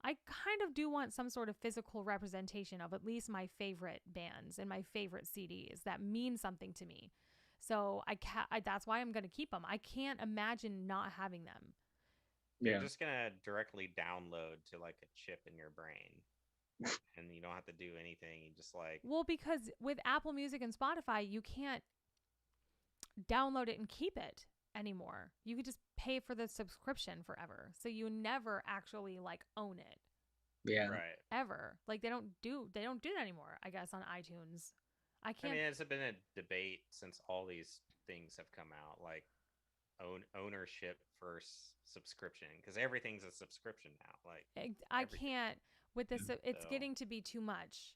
I kind of do want some sort of physical representation of at least my favorite bands and my favorite CDs that mean something to me. So that's why I'm going to keep them. I can't imagine not having them. You're just gonna directly download to like a chip in your brain, and you don't have to do anything. You just like Well, because with Apple Music and Spotify, you can't download it and keep it anymore. You could just pay for the subscription forever. So you never actually like own it. Yeah. right. Ever. Like they don't do that anymore, I guess, on iTunes. I can't. I mean, it's been a debate since all these things have come out, like ownership versus subscription, because everything's a subscription now. Like I everything. can't with this. It's So- getting to be too much.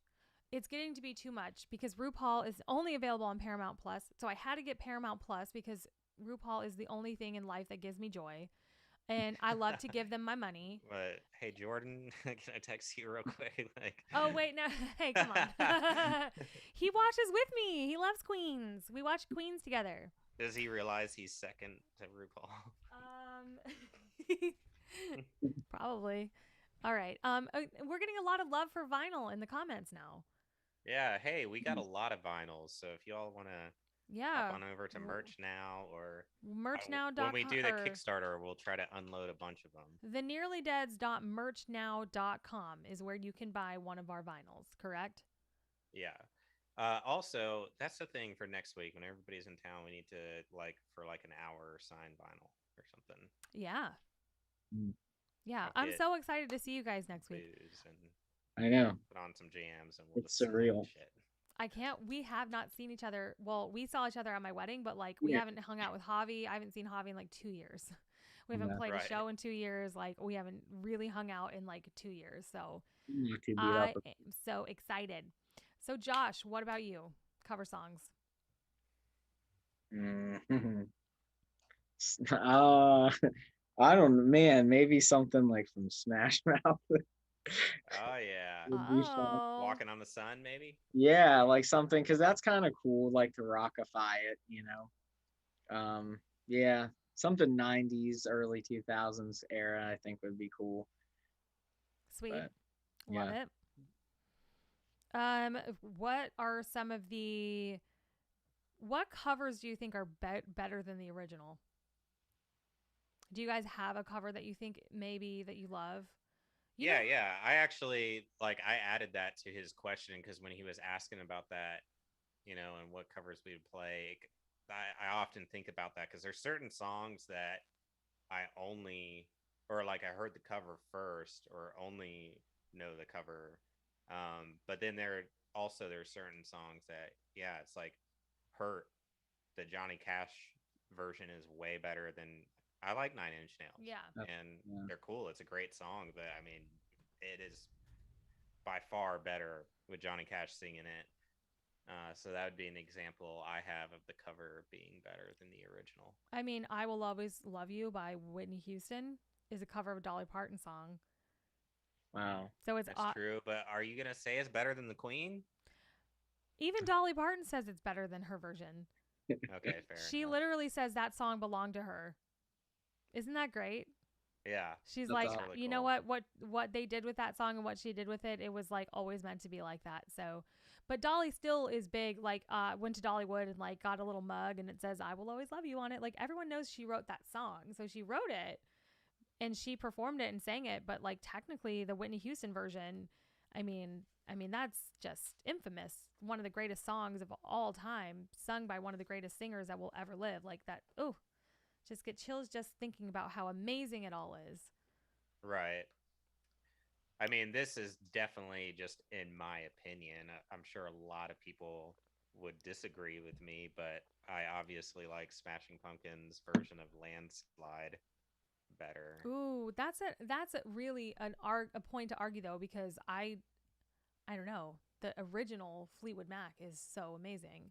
It's getting to be too much because RuPaul is only available on Paramount Plus. So I had to get Paramount Plus because RuPaul is the only thing in life that gives me joy. And I love to give them my money. But hey, Jordan, can I text you real quick? Like, Oh, wait, no. Hey, come on. He watches with me. He loves Queens. We watch Queens together. does he realize he's second to RuPaul? Probably. All right. We're getting a lot of love for vinyl in the comments now. Yeah. Hey, we got a lot of vinyls, so if y'all want to Yeah. hop on over to Merch Now or Merchnow.com. when we do the or Kickstarter, we'll try to unload a bunch of them. thenearlydeads.merchnow.com is where you can buy one of our vinyls, correct? Yeah. Also, that's the thing for next week when everybody's in town. We need to for an hour sign vinyl or something. Yeah. Mm. Yeah. I'll I'm get so excited to see you guys next week. booze and I know. put on some jams and we'll It's just slam surreal. shit. I can't. We have not seen each other. Well, we saw each other at my wedding, but like we Yeah. haven't hung out with Javi. I haven't seen Javi in like 2 years. We haven't Yeah. played Right. a show in 2 years. Like we haven't really hung out in like 2 years. So Not too beat I up. am so excited. So Josh, what about you? Cover songs. Mhm. I don't, man, maybe something like from Smash Mouth. Oh yeah. would be fun. Oh, Walking on the sun, maybe. Yeah, like something, because that's kind of cool, like to rockify it, Yeah, something 90s, early 2000s era, I think would be cool. sweet. But, Love yeah. it. What are some of what covers do you think are better than the original? Do you guys have a cover that you think maybe that you love? You know- Yeah. I actually I added that to his question because when he was asking about that, and what covers we would play, I often think about that because there's certain songs that I only or I heard the cover first or only know the cover. But then there's certain songs that it's like Hurt, the Johnny Cash version is way better than I like 9 Inch Nails. Yeah. And Yeah. they're cool. It's a great song, but I mean, it is by far better with Johnny Cash singing it. So that would be an example I have of the cover being better than the original. I mean, I Will Always Love You by Whitney Houston is a cover of a Dolly Parton song. Wow. So it's That's true, but are you gonna say it's better than the Queen? even Dolly Parton says it's better than her version. Okay, fair. She enough. literally says that song belonged to her. Isn't that great? Yeah. She's That's like, awesome. Really you know cool. what they did with that song and what she did with it, it was like always meant to be like that. So, but Dolly still is big. Like, went to Dollywood and like got a little mug and it says "I Will Always Love You" on it. Like everyone knows she wrote that song, so she wrote it and she performed it and sang it. But like technically, the Whitney Houston version, I mean, I mean, that's just infamous. One of the greatest songs of all time, sung by one of the greatest singers that will ever live. Like that. Oh, just get chills just thinking about how amazing it all is. Right. I mean, this is definitely just in my opinion. I'm sure a lot of people would disagree with me, but I obviously like Smashing Pumpkins' version of Landslide better. Ooh, that's a really a point to argue though, because I don't know, the original Fleetwood Mac is so amazing.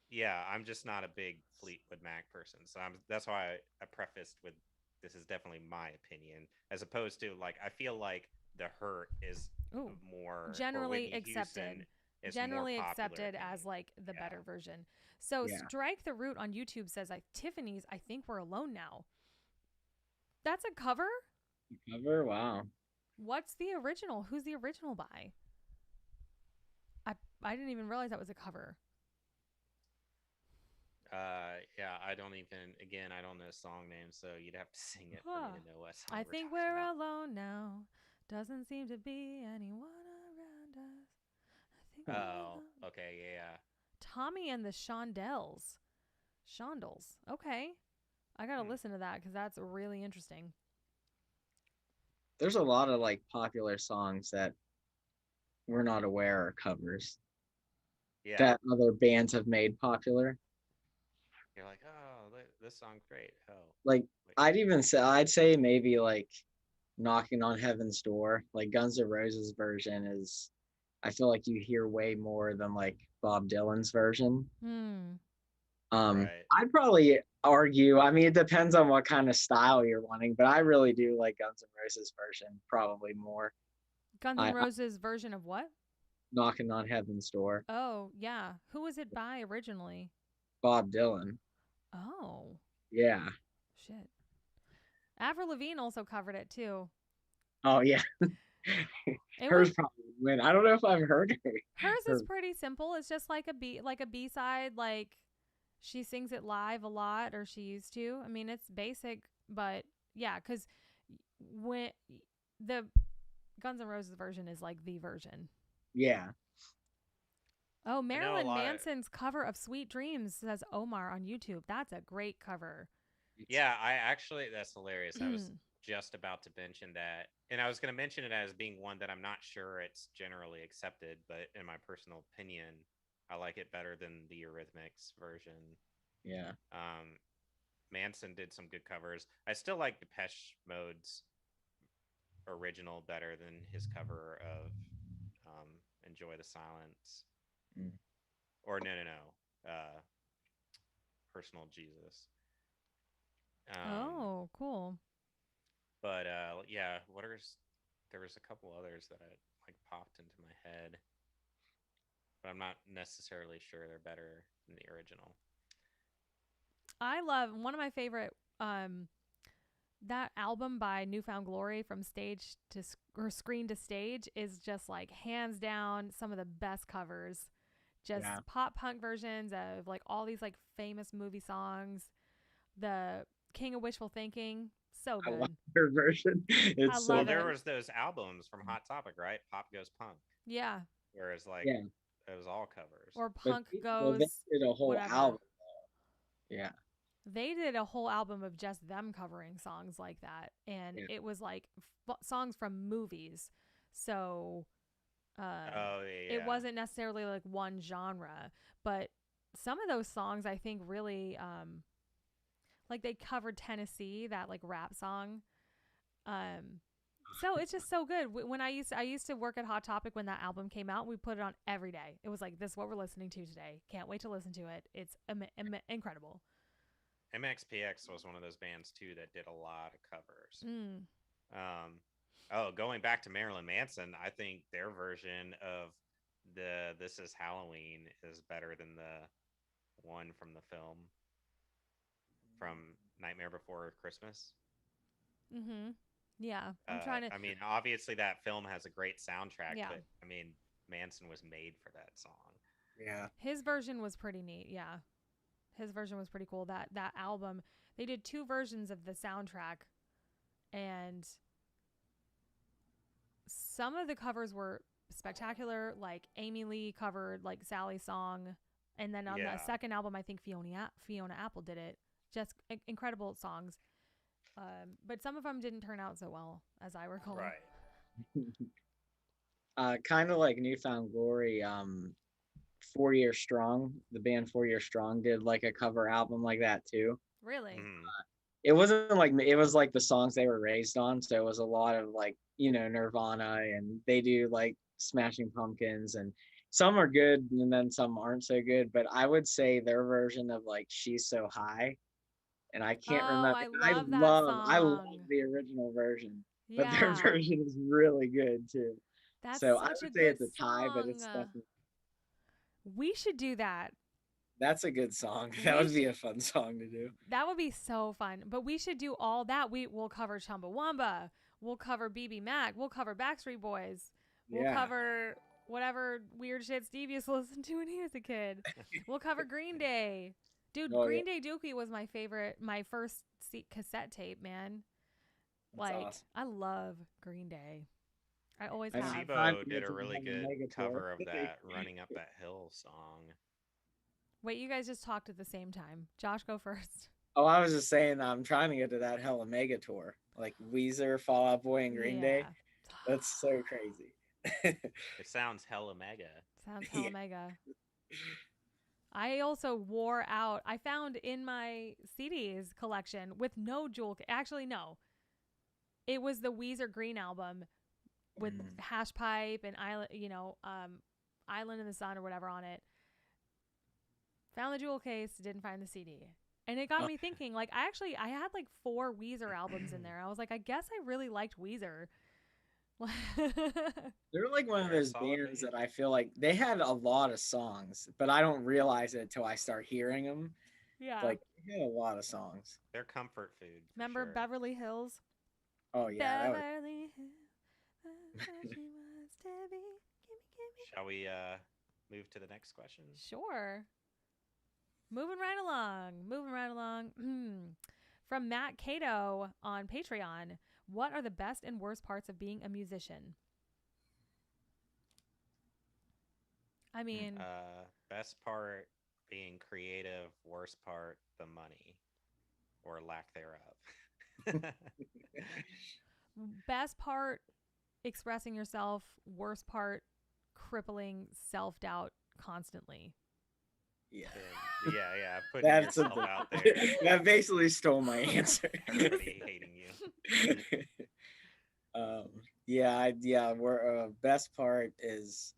Yeah, I'm just not a big Fleetwood Mac person, so that's why I prefaced with this is definitely my opinion, as opposed to like I feel like The Hurt is Ooh, more, or generally Whitney Houston accepted. is more Generally popular accepted to as me. like the Yeah. better version. So Yeah. Strike the Root on YouTube says like Tiffany's I Think We're Alone Now. That's a cover? Cover? Wow. What's the original? Who's the original by? I didn't even realize that was a cover. Yeah, I don't even. Again, I don't know song names, so you'd have to sing it for Huh. me to know what song I we're think talking we're about. alone now. Doesn't seem to be anyone around us. I think we're Oh, alone. okay, yeah. Tommy and the Shondells. Shondells. Okay. I gotta Hmm. listen to that because that's really interesting. There's a lot of like popular songs that we're not aware are covers Yeah, that other bands have made popular. you're like, oh, this song's great. Oh, Like wait. I'd say maybe like Knocking on Heaven's Door. Like Guns N' Roses version is I feel like you hear way more than like Bob Dylan's version. Hmm. Right. I'd probably argue, I mean it depends on what kind of style you're wanting, but I really do like Guns N' Roses version probably more. Guns N' I Roses version of what? Knocking on Heaven's Door. Oh, yeah. Who was it by originally? Bob Dylan. Oh, Yeah. shit. Avril Lavigne also covered it too. Oh yeah. It was Hers probably would win. I don't know if I've heard hers her. is pretty simple. It's just like a B side. Like she sings it live a lot, or she used to. I mean, it's basic, but yeah, because when the Guns N' Roses version is like the version. Yeah. Oh, I know a Marilyn lot of. Manson's cover of "Sweet Dreams" says Omar on YouTube. That's a great cover. Yeah, I actually, that's hilarious. I was just about to mention that. And I was going to mention it as being one that I'm not sure it's generally accepted, but in my personal opinion, I like it better than the Eurythmics version. Yeah. Manson did some good covers. I still like Depeche Mode's original better than his cover of Enjoy the Silence. Mm. Or no. Personal Jesus. Oh, cool. But yeah, there was a couple others that I like popped into my head, but I'm not necessarily sure they're better than the original. I love one of my favorite that album by Newfound Glory from stage to or screen to stage is just like hands down some of the best covers. Just Yeah. pop punk versions of like all these like famous movie songs. The King of Wishful Thinking, so I love good. her version. I It's so Well, love good. there it. was those albums from Hot Topic, right? Pop Goes Punk, Yeah. whereas like Yeah. it was all covers. Or But Punk they Goes did a whole whatever. album. Yeah. They did a whole album of just them covering songs like that, and Yeah. it was like songs from movies. So Oh it yeah, wasn't necessarily like one genre, but some of those songs I think really like they covered Tennessee, that like rap song. So it's just so good. When I used to work at Hot Topic when that album came out. We put it on every day. It was like, this is what we're listening to today. Can't wait to listen to it. It's incredible. MXPX was one of those bands too that did a lot of covers. Mm. Oh, going back to Marilyn Manson, I think their version of the "This Is Halloween" is better than the one from the film from Nightmare Before Christmas. Mm-hmm. Yeah, I'm trying to. I mean, obviously that film has a great soundtrack, Yeah, but I mean, Manson was made for that song. Yeah. his version was pretty neat. Yeah, his version was pretty cool. That album, they did two versions of the soundtrack, and some of the covers were spectacular. Like Amy Lee covered like Sally's song, and then on Yeah. the second album, I think Fiona Apple did it. Just incredible songs. But some of them didn't turn out so well, as I recall. Right. Kind of like Newfound Glory. 4 Year Strong, the band 4 Year Strong did like a cover album like that too. Really? Mhm. It wasn't like, it was like the songs they were raised on, so it was a lot of like, Nirvana, and they do like Smashing Pumpkins, and some are good and then some aren't so good, but I would say their version of like She's So High, and I can't Oh, remember. I love that I love song. the original version, but their Yeah, version is really good too. that's So I such a would say good it's a tie, but song. it's definitely, We should do that. that's a good song. That We would be a fun song to do. That would be so fun. But we should do all that. We'll cover Chumbawamba. We'll cover BB Mac. We'll cover Backstreet Boys. We'll Yeah. cover whatever weird shit Steve used to listen to when he was a kid. We'll cover Green Day. Dude, Oh, Green Day Dookie was my favorite, my first cassette tape, man. That's Like, awesome. I love Green Day. I always I know. have. Time Sibo to did get a to really the good Megator. cover of that Running Up That Hill song. Wait, you guys just talked at the same time. Josh, go first. Oh, I was just saying I'm trying to get to that Hella Mega tour. Like Weezer, Fall Out Boy, and Green Day. That's so crazy. It sounds hella mega. Sounds Yeah. hella mega. I also wore out. I found in my CDs collection with no jewel. Actually, no. It was the Weezer Green album with Hash Pipe and Island in the Sun or whatever on it. Found the jewel case, didn't find the CD. And it got me thinking, like, I had like 4 Weezer albums in there. I was like, I guess I really liked Weezer. They're like one of They're a those solid bands band. that I feel like they had a lot of songs, but I don't realize it until I start hearing them. Yeah. Like they had a lot of songs. They're comfort food. For Remember sure. Beverly Hills? Oh yeah, that was, Beverly Hills. That's how she wants to be. Gimme. Shall we move to the next question? Sure. Moving right along. From Matt Cato on Patreon, what are the best and worst parts of being a musician? I mean, Best part being creative, worst part the money or lack thereof. best part expressing yourself, worst part crippling self-doubt constantly. yeah. Yeah. Putting That's yourself out there. that basically stole my answer. Everybody hating you. We're best part is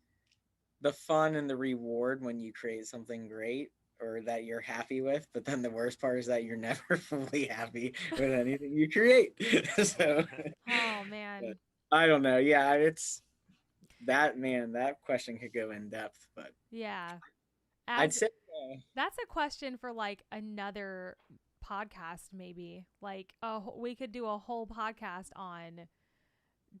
the fun and the reward when you create something great or that you're happy with, but then the worst part is that you're never fully happy with anything you create. So Oh man. I don't know. Yeah, it's that, man, that question could go in depth, but Yeah. I'd say That's a question for like another podcast, maybe. Like, we could do a whole podcast on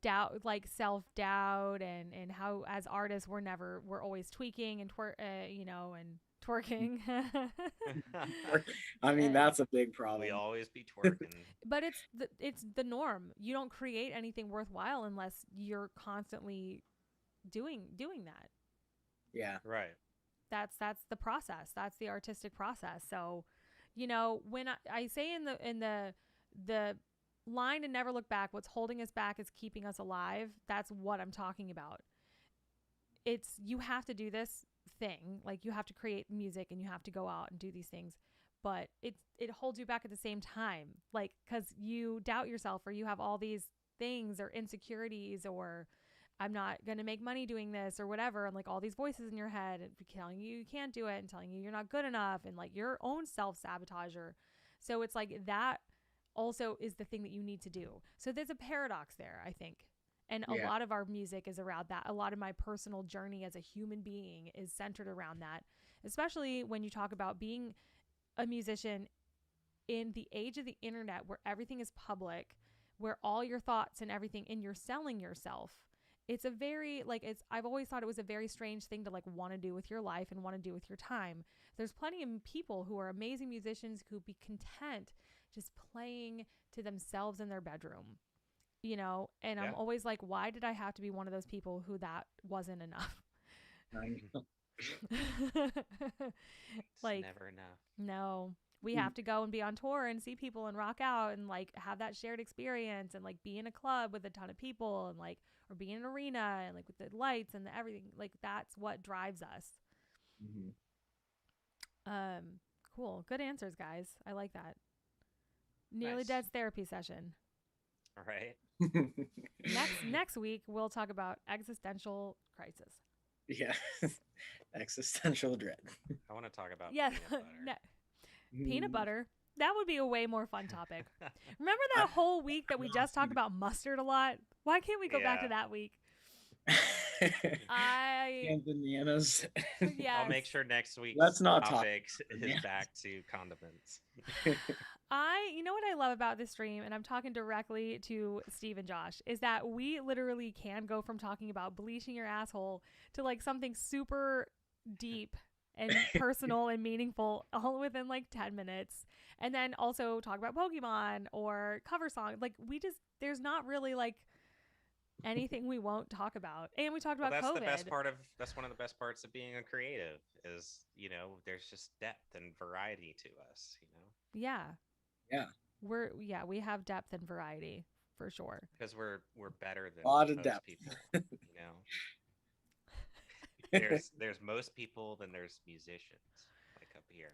doubt, like self-doubt, and how as artists we're always tweaking and and twerking. I mean that's a big problem. We always be twerking. But it's the norm. You don't create anything worthwhile unless you're constantly doing that. Yeah. Right. That's the process. That's the artistic process. So, when I say in the line to never look back, what's holding us back is keeping us alive. That's what I'm talking about. It's, you have to do this thing. Like, you have to create music and you have to go out and do these things, but it holds you back at the same time. Like, cause you doubt yourself, or you have all these things or insecurities, or I'm not going to make money doing this or whatever. And like all these voices in your head telling you can't do it and telling you you're not good enough, and like your own self-sabotager. So it's like that also is the thing that you need to do. So there's a paradox there, I think. And a lot of our music is around that. A lot of my personal journey as a human being is centered around that, especially when you talk about being a musician in the age of the internet, where everything is public, where all your thoughts and everything, and you're selling yourself. It's a very, I've always thought it was a very strange thing to want to do with your life and want to do with your time. There's plenty of people who are amazing musicians who be content just playing to themselves in their bedroom. you know, and I'm Yeah. always like, why did I have to be one of those people who that wasn't enough? I know. It's Like, never enough. no, we have to go and be on tour and see people and rock out and like have that shared experience and like be in a club with a ton of people and like, or be in an arena and like with the lights and the everything. Like, that's what drives us. Mhm. Cool. Good answers, guys. I like that. Nearly Nice. Dead's therapy session. All right. Next week we'll talk about existential crisis. Yeah. Existential dread. I want to talk about Yes, peanut butter. peanut butter. That would be a way more fun topic. Remember that whole week that we just talked about mustard a lot? Why can't we go back to Yeah. that week? I And bananas. yes. I'll make sure next week's Let's not talk topic is bananas. back to condiments. You know what I love about this stream, and I'm talking directly to Steve and Josh, is that we literally can go from talking about bleaching your asshole to like something super deep and personal and meaningful all within like 10 minutes. And then also talk about Pokemon or cover song. Like there's not really like anything we won't talk about. And we talked about That's COVID. the best part of that's one of the best parts of being a creative is, there's just depth and variety to us, Yeah. Yeah. We have depth and variety for sure. because we're better than A lot of most depth. people, There's most people, then there's musicians like up here.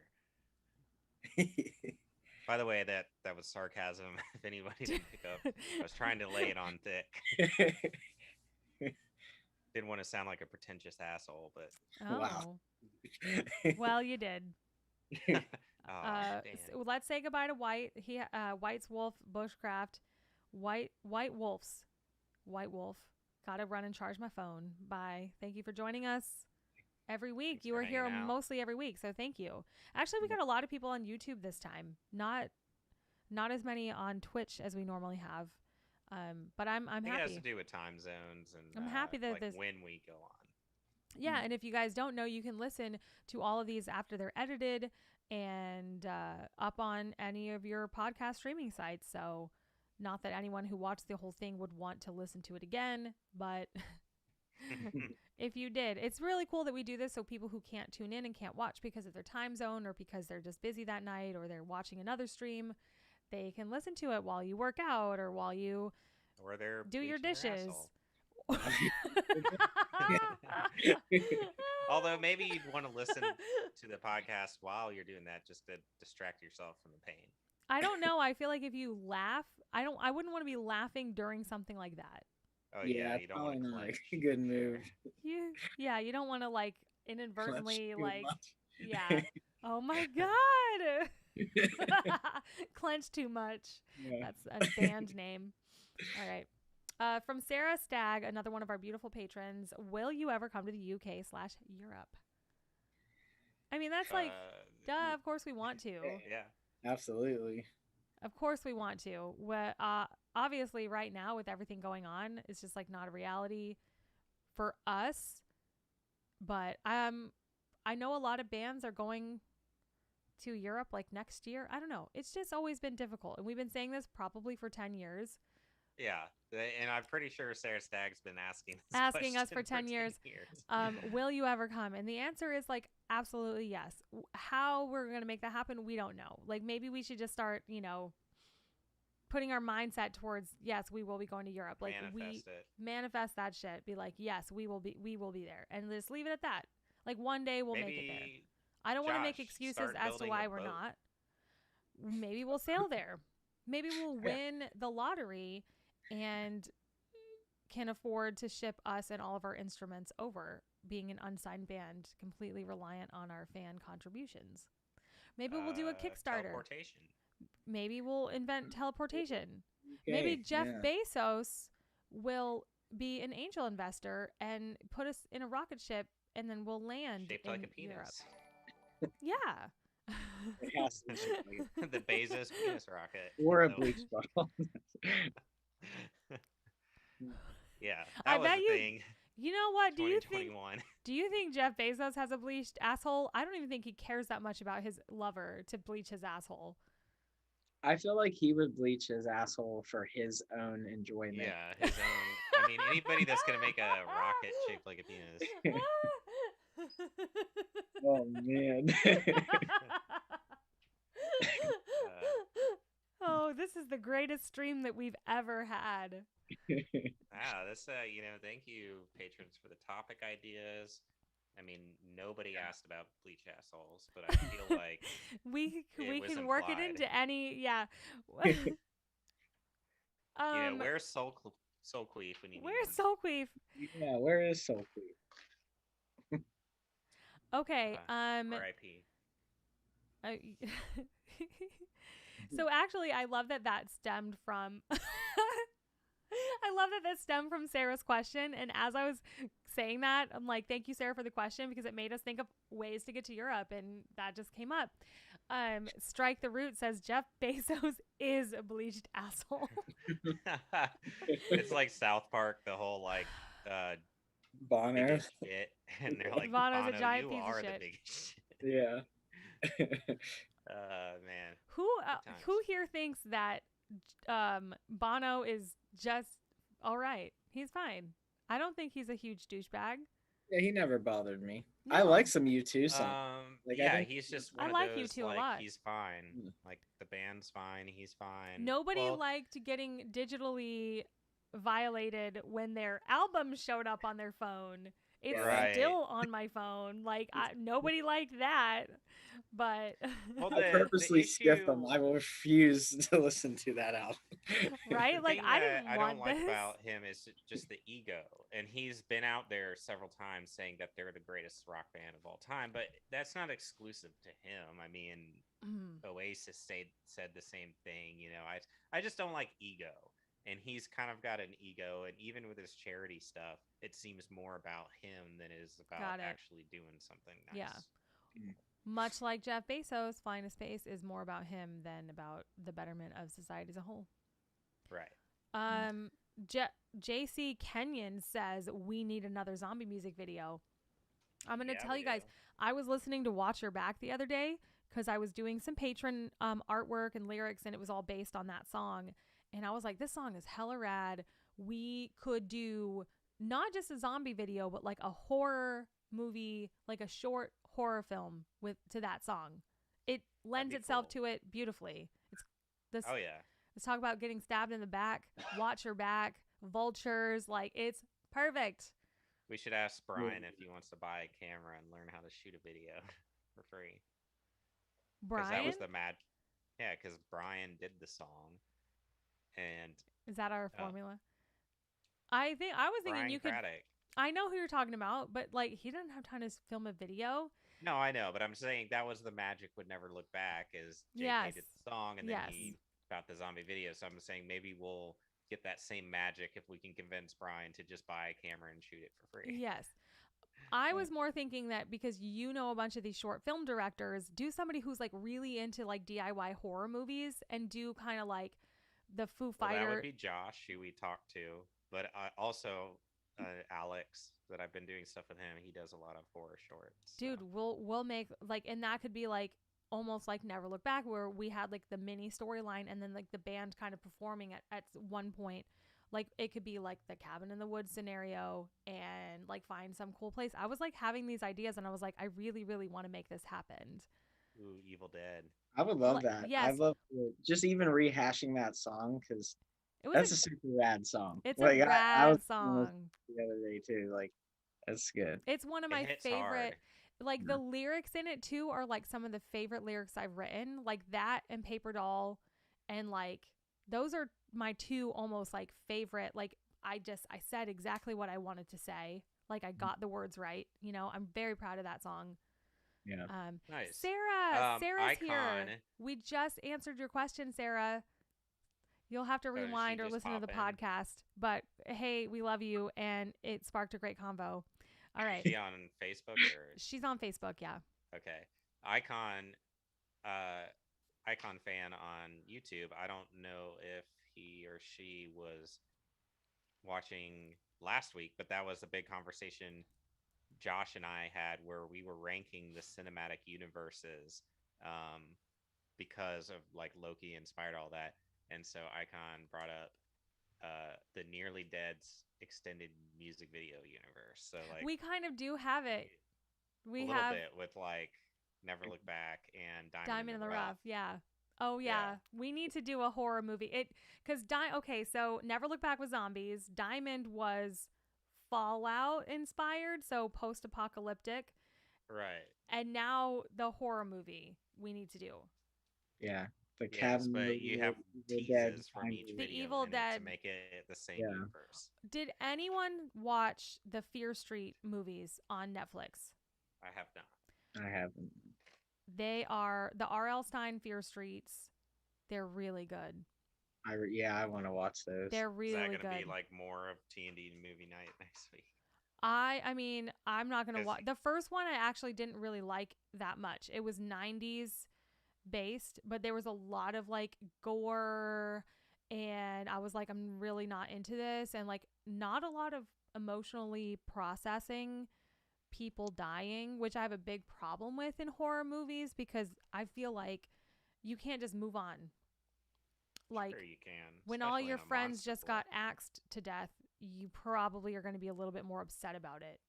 By the way, that was sarcasm. If anybody didn't pick up, I was trying to lay it on thick. Didn't want to sound like a pretentious asshole, but Oh. Wow. Well, you did. damn. So let's say goodbye to White. White's Wolf Bushcraft. White Wolves. White Wolf. Gotta run and charge my phone. Bye. Thank you for joining us every week. Thanks You for were here hanging out. mostly every week, so thank you. Actually, we got a lot of people on YouTube this time. Not as many on Twitch as we normally have. But I'm I think it has happy. to do with time zones and I'm happy that like there's- when we go on. Yeah, and if you guys don't know, you can listen to all of these after they're edited and up on any of your podcast streaming sites. So not that anyone who watched the whole thing would want to listen to it again, but if you did, it's really cool that we do this so people who can't tune in and can't watch because of their time zone or because they're just busy that night or they're watching another stream, they can listen to it while you work out or while you Or they're do your bleaching dishes. asshole. Although maybe you'd want to listen to the podcast while you're doing that just to distract yourself from the pain. I don't know. I feel like if you laugh, I wouldn't want to be laughing during something like that. Oh yeah, it's you don't want probably to not clench. a good move. You don't want to like inadvertently Clench too like much. yeah. Oh my god. Clench too much. Yeah. That's a band name. All right. From Sarah Stagg, another one of our beautiful patrons. Will you ever come to the UK/Europe? I mean, that's like, duh. Of course we want to. Yeah. Absolutely. Of course we want to. Obviously, right now with everything going on, it's just like not a reality for us. But I know a lot of bands are going to Europe like next year. I don't know. It's just always been difficult, and we've been saying this probably for 10 years. Yeah, and I'm pretty sure Sarah Stagg's been asking Us for 10 years. Will you ever come? And the answer is like absolutely yes. How we're going to make that happen, we don't know. Like maybe we should just start, putting our mindset towards yes, we will be going to Europe. Like Manifest it. manifest that shit. Be like, yes, we will be there. And just leave it at that. Like one day we'll make it there. I don't want to make Josh, excuses start as to building why a we're boat. not. Maybe we'll sail there. Maybe we'll win the lottery and can afford to ship us and all of our instruments over, being an unsigned band, completely reliant on our fan contributions. Maybe we'll do a Kickstarter. Teleportation. Maybe we'll invent teleportation. Okay, Maybe Jeff yeah. Bezos will be an angel investor and put us in a rocket ship, and then we'll land Shaped in like a penis. Europe. Yeah. It has to be. The Bezos penis rocket. Or a So- bleach bottle. Yeah, I that was bet the you- thing. You know what? Do you think 2021. Jeff Bezos has a bleached asshole? I don't even think he cares that much about his lover to bleach his asshole. I feel like he would bleach his asshole for his own enjoyment. Yeah, his own. I mean, anybody that's gonna make a rocket shaped like a penis. Oh man. Oh, this is the greatest stream that we've ever had. This thank you patrons for the topic ideas. I mean, nobody asked about bleach assholes, but I feel like we was can work it implied. into any, yeah. Where's Soul Queef when you need Where's him? Soul Queef? Yeah, where is Soul Queef? Okay, R.I.P. So actually, I love that stemmed from. I love that stemmed from Sarah's question, and as I was saying that, I'm like, "Thank you, Sarah, for the question," because it made us think of ways to get to Europe, and that just came up. Strike the Root says Jeff Bezos is a bleached asshole. It's like South Park, the whole like Bono. biggest shit, and they're like, Bono's Bono, a giant you piece are of the shit. biggest shit. Yeah. Man. Who here thinks that Bono is just all right? He's fine. I don't think he's a huge douchebag. Yeah, he never bothered me. No. I like some U2 songs. Like, yeah, he's just one I of like those, U2 a like, lot. he's fine. Like, the band's fine, he's fine. Nobody liked getting digitally violated when their album showed up on their phone. It's still on my phone. Like, nobody liked that. But I purposely skip them. I will refuse to listen to that album. Right? Like, I don't like about him is just the ego. And he's been out there several times saying that they're the greatest rock band of all time, but that's not exclusive to him. I mean, Oasis said the same thing. I just don't like ego. And he's kind of got an ego, and even with his charity stuff, it seems more about him than it is about actually doing something nice. Yeah. Much like Jeff Bezos, flying to space is more about him than about the betterment of society as a whole. Right. JC Kenyon says we need another zombie music video. I'm going to tell you guys, I was listening to Watch Your Back the other day because I was doing some patron artwork and lyrics, and it was all based on that song. And I was like, this song is hella rad. We could do not just a zombie video, but like a horror movie, like a short horror film to that song. It lends itself to it beautifully. Oh yeah. Let's talk about getting stabbed in the back, Watch Your Back, vultures. Like, it's perfect. We should ask Brian if he wants to buy a camera and learn how to shoot a video for free. Brian? That was the Yeah, because Brian did the song. And is that our formula? I was thinking Brian you could. Craddock. I know who you're talking about, but like he didn't have time to film a video. No, I know, but I'm saying that was the magic would never look back. Is JK did the song and then he got the zombie video. So I'm saying maybe we'll get that same magic if we can convince Brian to just buy a camera and shoot it for free. Yes. I was more thinking that because you know a bunch of these short film directors, do somebody who's like really into like DIY horror movies and do kind of like the Foo Fighter. That would be Josh, who we talked to, but also Alex, that I've been doing stuff with him. He does a lot of horror shorts. Dude, we'll make like, and that could be like almost like Never Look Back, where we had like the mini storyline and then like the band kind of performing at one point. Like it could be like the cabin in the woods scenario and like find some cool place. I was like having these ideas and I was like, I really, really want to make this happen. Ooh, Evil Dead. I would love that. Yes. I'd love just even rehashing that song because that's a super rad song. It's like, a rad song. The other day too, like that's good. It's one of my favorite. Hard. Like the lyrics in it too are like some of the favorite lyrics I've written. Like that and Paper Doll, and like those are my two almost like favorite. Like I said exactly what I wanted to say. Like I got the words right. I'm very proud of that song. Yeah. Nice. Sarah's Icon. here. We just answered your question, Sarah. You'll have to rewind or listen to the podcast. But hey, we love you, and it sparked a great convo. All right. Is she on Facebook? She's on Facebook, yeah. Okay. Icon fan on YouTube. I don't know if he or she was watching last week, but that was a big conversation Josh and I had where we were ranking the cinematic universes because of like Loki inspired all that. And so Icon brought up the Nearly Dead's extended music video universe. So like We kind of do have it. a We little have bit with like Never Look Back and Diamond Diamond in in the the Rough. Rough. Yeah. Oh Yeah. yeah. We need to do a horror movie. Okay, so Never Look Back was zombies. Diamond was Fallout inspired, so post-apocalyptic. Right. And now the horror movie we need to do. Yeah. The Yes, cabin but movie, you have Evil Dead, teases from Time each Movie. The video Evil in it Dead. to make it the same Yeah. universe. Did anyone watch the Fear Street movies on Netflix? I have not. I haven't. They are the R.L. Stein Fear Streets. They're really good. I want to watch those. They're Is really that good. gonna be like more of T&D movie night next week? I mean, I'm not going to 'Cause- watch. The first one I actually didn't really like that much. It was 90s based, but there was a lot of like gore, and I was like, I'm really not into this, and like not a lot of emotionally processing people dying, which I have a big problem with in horror movies because I feel like you can't just move on. Like Sure you can. when all especially your in a friends monster just flick. got axed to death, you probably are going to be a little bit more upset about it.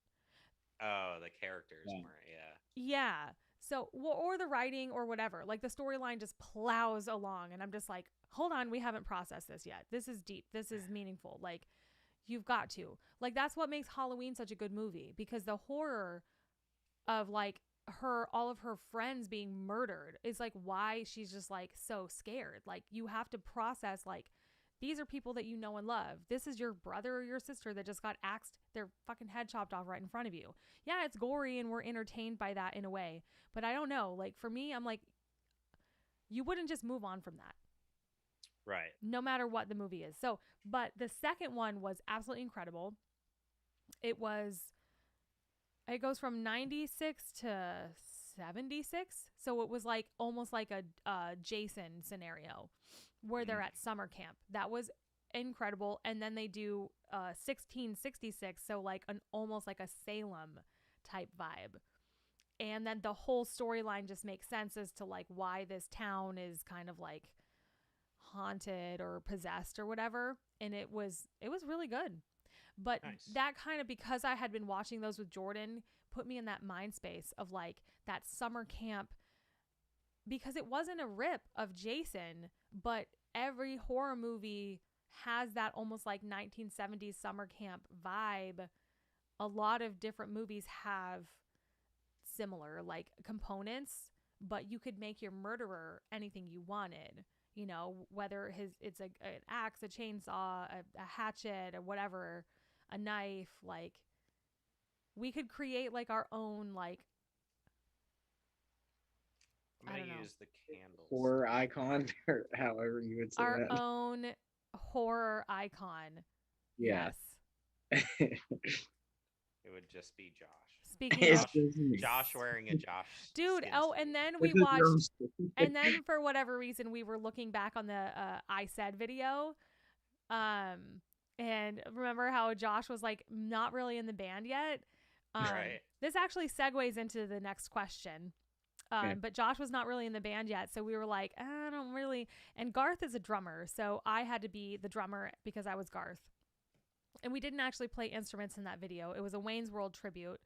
Oh, the characters Yeah. weren't. Yeah. Yeah. So, or the writing or whatever. Like the storyline just plows along, and I'm just like, hold on, we haven't processed this yet. This is deep. This is meaningful. Like, you've got to. Like, that's what makes Halloween such a good movie because the horror of like all of her friends being murdered is like why she's just like so scared. Like, you have to process, like, these are people that you know and love. This is your brother or your sister that just got axed, their fucking head chopped off right in front of you. Yeah, it's gory and we're entertained by that in a way. But I don't know. Like for me, I'm like, you wouldn't just move on from that, Right. no matter what the movie is. So, but the second one was absolutely incredible. It goes from 96 to 76. So it was like almost like a Jason scenario where they're at summer camp. That was incredible. And then they do 1666, so like almost like a Salem type vibe. And then the whole storyline just makes sense as to like why this town is kind of like haunted or possessed or whatever. And it was really good. But Nice. that kind of, because I had been watching those with Jordan, put me in that mind space of like that summer camp, because it wasn't a rip of Jason, but every horror movie has that almost like 1970s summer camp vibe. A lot of different movies have similar like components, but you could make your murderer anything you wanted. You know, whether it's an axe, a chainsaw, a hatchet, or whatever, a knife. Like, we could create like our own like. I'm I gonna don't know. use the candles. Horror icon, or however you would say Our that. own horror icon. Yeah. Yes. It would just be Josh. Speaking It's of, just me. Josh wearing a Josh. dude. skin Oh, suit. and then we This is watched. roasted. And then for whatever reason, we were looking back on the I Said video. And remember how Josh was like not really in the band yet? Right. This actually segues into the next question. Okay. But Josh was not really in the band yet. So we were like, I don't really. And Garth is a drummer. So I had to be the drummer because I was Garth. And we didn't actually play instruments in that video. It was a Wayne's World tribute.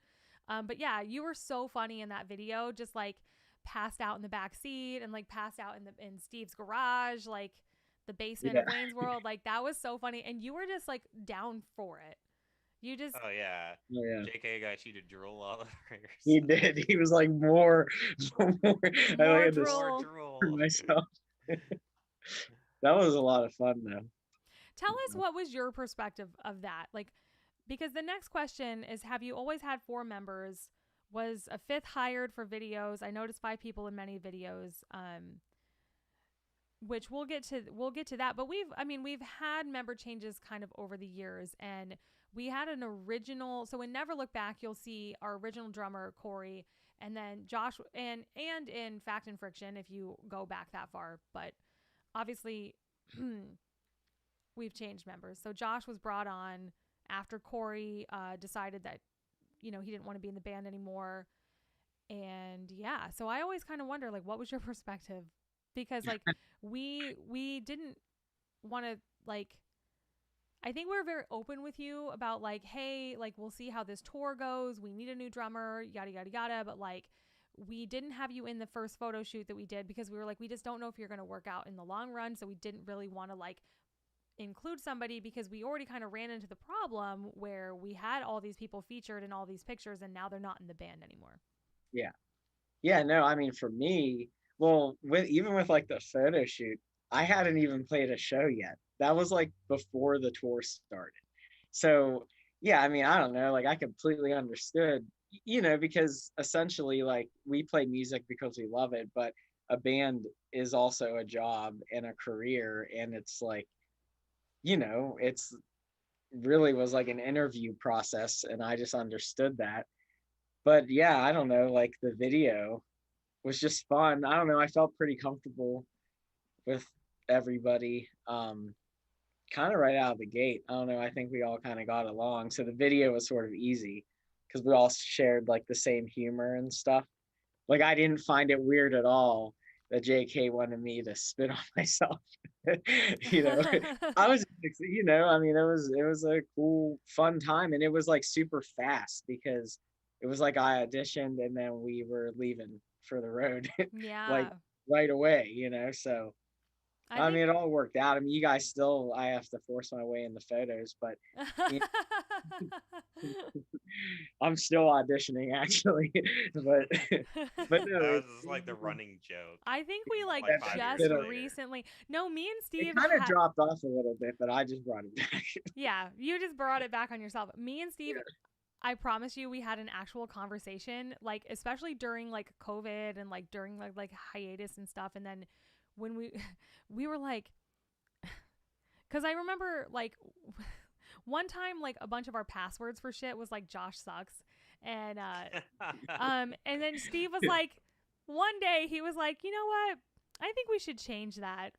But yeah, you were so funny in that video, just like passed out in the back seat and like passed out in Steve's garage, like the basement of Yeah. Wayne's World. Like that was so funny. And you were just like down for it. You just, Oh yeah. Oh, yeah. JK got you to drool all over yourself. He did. He was like more. I More had to drool. More screw drool. myself. That was a lot of fun though. tell us what was your perspective of that? Like, because the next question is, have you always had 4 members? Was a 5th hired for videos? I noticed 5 people in many videos. Which we'll get to that, but we've had member changes kind of over the years, and we had an original. So in Never Look Back, you'll see our original drummer Corey, and then Josh, and in Fact and Friction, if you go back that far. But obviously, we've changed members. So Josh was brought on after Corey decided that he didn't want to be in the band anymore, and yeah. So I always kind of wonder, like, what was your perspective because like we didn't want to like I think we were very open with you about like, hey, like we'll see how this tour goes. We need a new drummer, yada yada yada. But like we didn't have you in the first photo shoot that we did because we were like, we just don't know if you're gonna work out in the long run. So we didn't really want to like include somebody because we already kind of ran into the problem where we had all these people featured in all these pictures and now they're not in the band anymore. Yeah. Yeah, no, I mean for me, well, with even with like the photo shoot, I hadn't even played a show yet. That was like before the tour started. So, yeah, I mean, I don't know, like I completely understood, because essentially like we play music because we love it, but a band is also a job and a career, and it's like, it's really was like an interview process, and I just understood that. But yeah, I don't know, like the video was just fun. I don't know, I felt pretty comfortable with everybody. Kind of right out of the gate. I don't know, I think we all kind of got along. So the video was sort of easy because we all shared like the same humor and stuff. Like I didn't find it weird at all that JK wanted me to spit on myself. you know, I was, I mean, it was a cool, fun time, and it was like super fast because it was like I auditioned and then we were leaving for the road, like Yeah. right away. So I I think mean, it all worked out. I mean, you guys still, I have to force my way in the photos, but you I'm still auditioning actually. but but no, That it, was just it like the was running joke. I think we like Like that 5 years just bit of, later. recently. No, me and it Steve kind of dropped off a little bit, but I just brought it back. yeah, you just brought it back on yourself. Me and Steve, Yeah. I promise you, we had an actual conversation, like especially during like COVID and like during like hiatus and stuff. And then when we we were like, because I remember like one time like a bunch of our passwords for shit was like Josh sucks, and and then Steve was like, one day he was like, you know what? I think we should change that.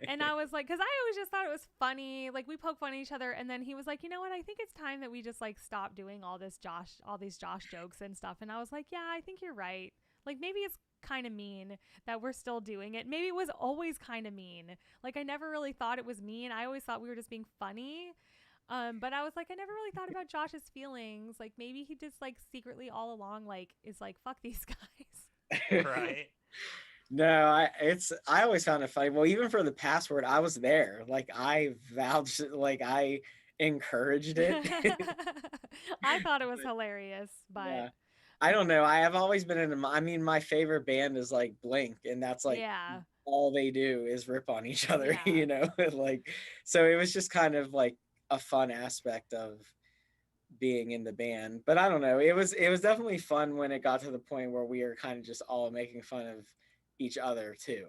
And I was like, because I always just thought it was funny. Like we poke fun at each other, and then he was like, you know what? I think it's time that we just like stop doing all these Josh jokes and stuff. And I was like, yeah, I think you're right. Like maybe it's kind of mean that we're still doing it. Maybe it was always kind of mean. Like I never really thought it was mean. I always thought we were just being funny. But I was like, I never really thought about Josh's feelings. Like maybe he just like secretly all along like is like fuck these guys. Right. No, I always found it funny. Well, even for the password, I was there. Like I vouched, like I encouraged it. I thought it was hilarious, but Yeah. I don't know. I have always been into I mean, my favorite band is like Blink, and that's like yeah. all they do is rip on each other, Yeah. like so it was just kind of like a fun aspect of being in the band. But I don't know. It was definitely fun when it got to the point where we were kind of just all making fun of each other too.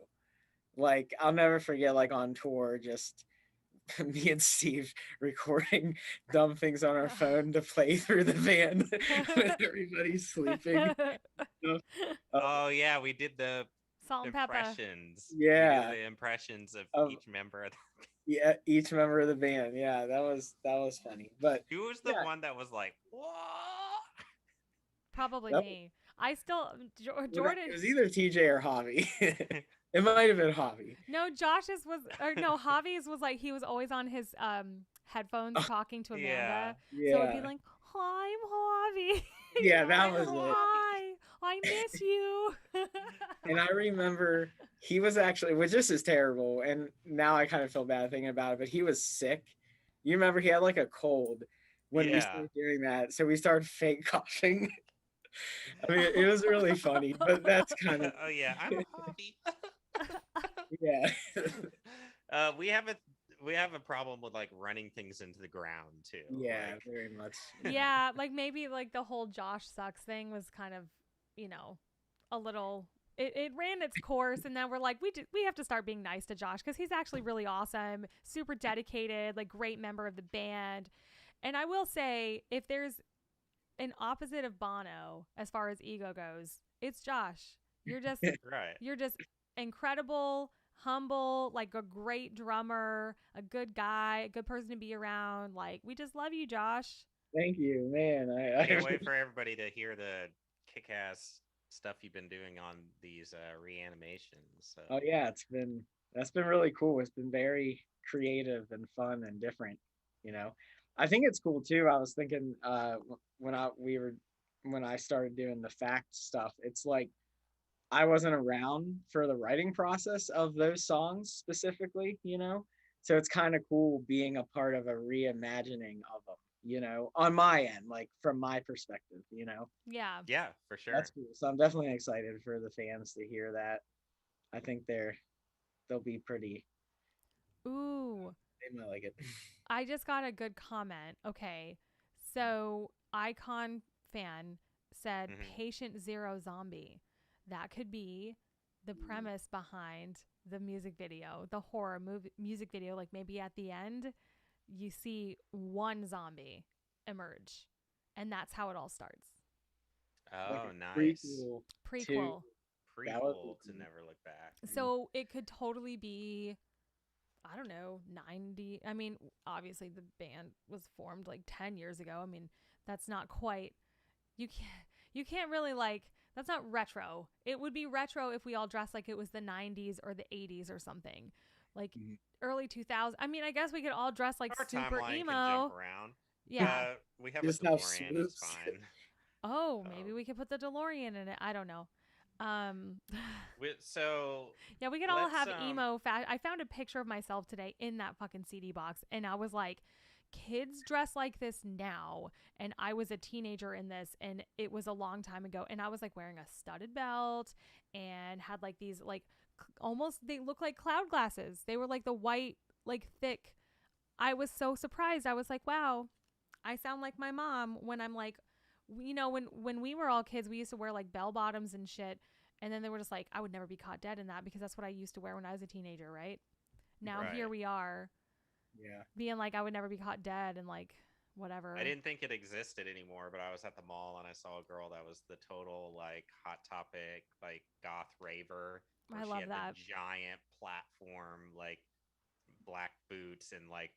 Like I'll never forget like on tour just me and Steve recording dumb things on our phone to play through the van when everybody's sleeping. You Oh yeah, we did the Salt and pepper. impressions. Yeah. We did the impressions of Of each member. yeah, each member of the band. Yeah, that was funny. But Who was the yeah, one that was like, "What?" Probably that, me. I still Jordan. Jordan. It was either TJ or Javi. It might have been Javi. No, Josh's was or no, Javi's was like he was always on his headphones talking to Amanda. Yeah. So it'd be Yeah. like, "Hi, I'm Javi." Yeah, that Hi, was I'm it. Javi. Hi, I miss you. And I remember he was actually, which this is terrible, and now I kind of feel bad thinking about it, but he was sick. You remember he had like a cold when we Yeah. started doing that, so we started fake coughing. I mean, it was really funny, but that's kind of Oh yeah, I'm a hobby. yeah. We have a problem with like running things into the ground too. Yeah, Like, very much. Yeah, like maybe like the whole Josh sucks thing was kind of, a little it ran its course, and then we're like we have to start being nice to Josh because he's actually really awesome, super dedicated, like great member of the band. And I will say, if there's an opposite of Bono as far as ego goes, it's Josh. You're just right. you're just incredible, humble, like a great drummer, a good guy, a good person to be around. Like we just love you, Josh. Thank you, man. I Can't wait for everybody to hear the kick-ass stuff you've been doing on these reanimations. So Oh yeah, that's been really cool. It's been very creative and fun and different, you know. I think it's cool too. I was thinking when I started doing the fact stuff, it's like I wasn't around for the writing process of those songs specifically, you know. So it's kind of cool being a part of a reimagining of them, you know, on my end, like from my perspective, you know. Yeah. yeah, for sure. That's cool. So I'm definitely excited for the fans to hear that. I think they'll be pretty. Ooh, They might like it. I just got a good comment. Okay. So, Icon fan said Hmm. Patient Zero Zombie. That could be the premise behind the music video, the horror music video. Like maybe at the end, you see one zombie emerge, and that's how it all starts. Like Oh, a nice. prequel to Prequel. that would be Prequel to cool. Never Look Back. So it could totally be, I don't know, 90. I mean, obviously the band was formed like 10 years ago. I mean, that's not quite, you can't, you can't really like, that's not retro. It would be retro if we all dressed like it was the 90s or the 80s or something. Like Mhm. early 2000s. I mean, I guess we could all dress like Our super timeline can jump emo. around. Yeah. We have a Just have DeLorean. It's swoops. fine. Oh, maybe Um, we could put the DeLorean in it. I don't know. Um, so yeah, we could all let's have emo I found a picture of myself today in that fucking CD box, and I was like, kids dress like this now, and I was a teenager in this, and it was a long time ago, and I was like wearing a studded belt and had like these like almost they look like cloud glasses. They were like the white, like thick. I was so surprised. I was like, wow, I sound like my mom when I'm like, when we were all kids, we used to wear like bell bottoms and shit. And then they were just like, I would never be caught dead in that because that's what I used to wear when I was a teenager, right? Now here right. we are Yeah. being like, I would never be caught dead and like I whatever. didn't think it existed anymore, but I was at the mall and I saw a girl that was the total like hot topic, like goth raver, where I she love had the that. giant platform, like black boots and like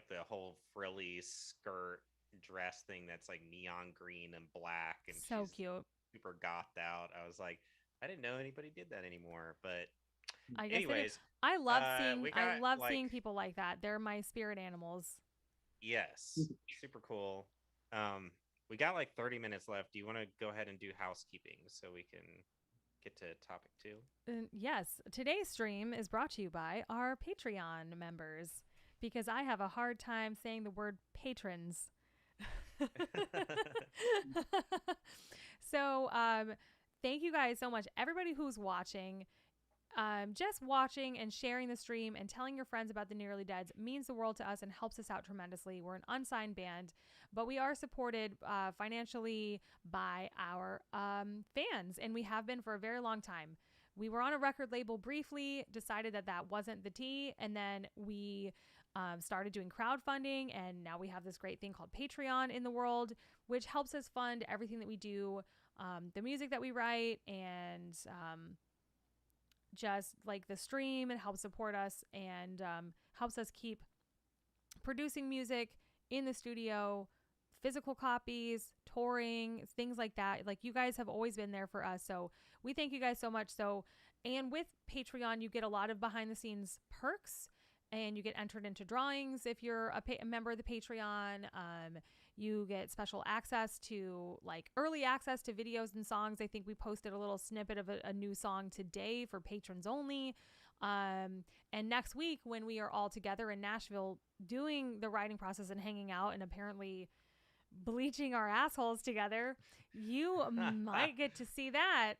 the whole frilly skirt dress thing that's like neon green and black, and So she's cute. super gothed out. I was like, I didn't know anybody did that anymore. But I guess they do. anyways, we I got love like seeing people like that. They're my spirit animals. yes, super cool. We got like 30 minutes left. Do you want to go ahead and do housekeeping so we can get to topic two? Yes, today's stream is brought to you by our Patreon members because I have a hard time saying the word patrons. So, thank you guys so much. Everybody who's watching, just watching and sharing the stream and telling your friends about the Nearly Deads means the world to us and helps us out tremendously. We're an unsigned band, but we are supported financially by our fans, and we have been for a very long time. We were on a record label briefly, decided that that wasn't the tea, and then we started doing crowdfunding, and now we have this great thing called Patreon in the world, which helps us fund everything that we do, the music that we write, and just like the stream. It helps support us and helps us keep producing music in the studio, physical copies, touring, things like that. Like you guys have always been there for us. So we thank you guys so much. So, and with Patreon, you get a lot of behind the scenes perks and you get entered into drawings if you're a member of the Patreon. You get special access to like early access to videos and songs. I think we posted a little snippet of a new song today for patrons only. And next week, when we are all together in Nashville doing the writing process and hanging out and apparently bleaching our assholes together, you might get to see that.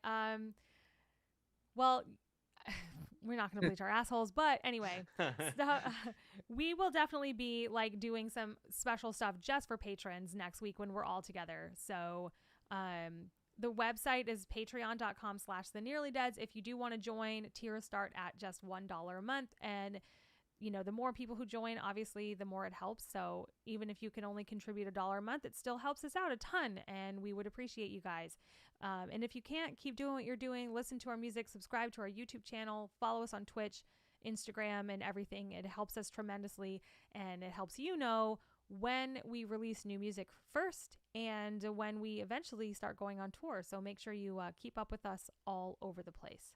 Well, we're not going to bleach our assholes, but anyway, so, we will definitely be like doing some special stuff just for patrons next week when we're all together. So, the website is patreon.com/the Nearly Deads. If you do want to join, tiers start at just $1 a month. And, you know, the more people who join, obviously, the more it helps. So even if you can only contribute $1 a month, it still helps us out a ton. And we would appreciate you guys. And if you can't, keep doing what you're doing. Listen to our music, subscribe to our YouTube channel, follow us on Twitch, Instagram, and everything. It helps us tremendously. And it helps you know when we release new music first and when we eventually start going on tour. So make sure you keep up with us all over the place.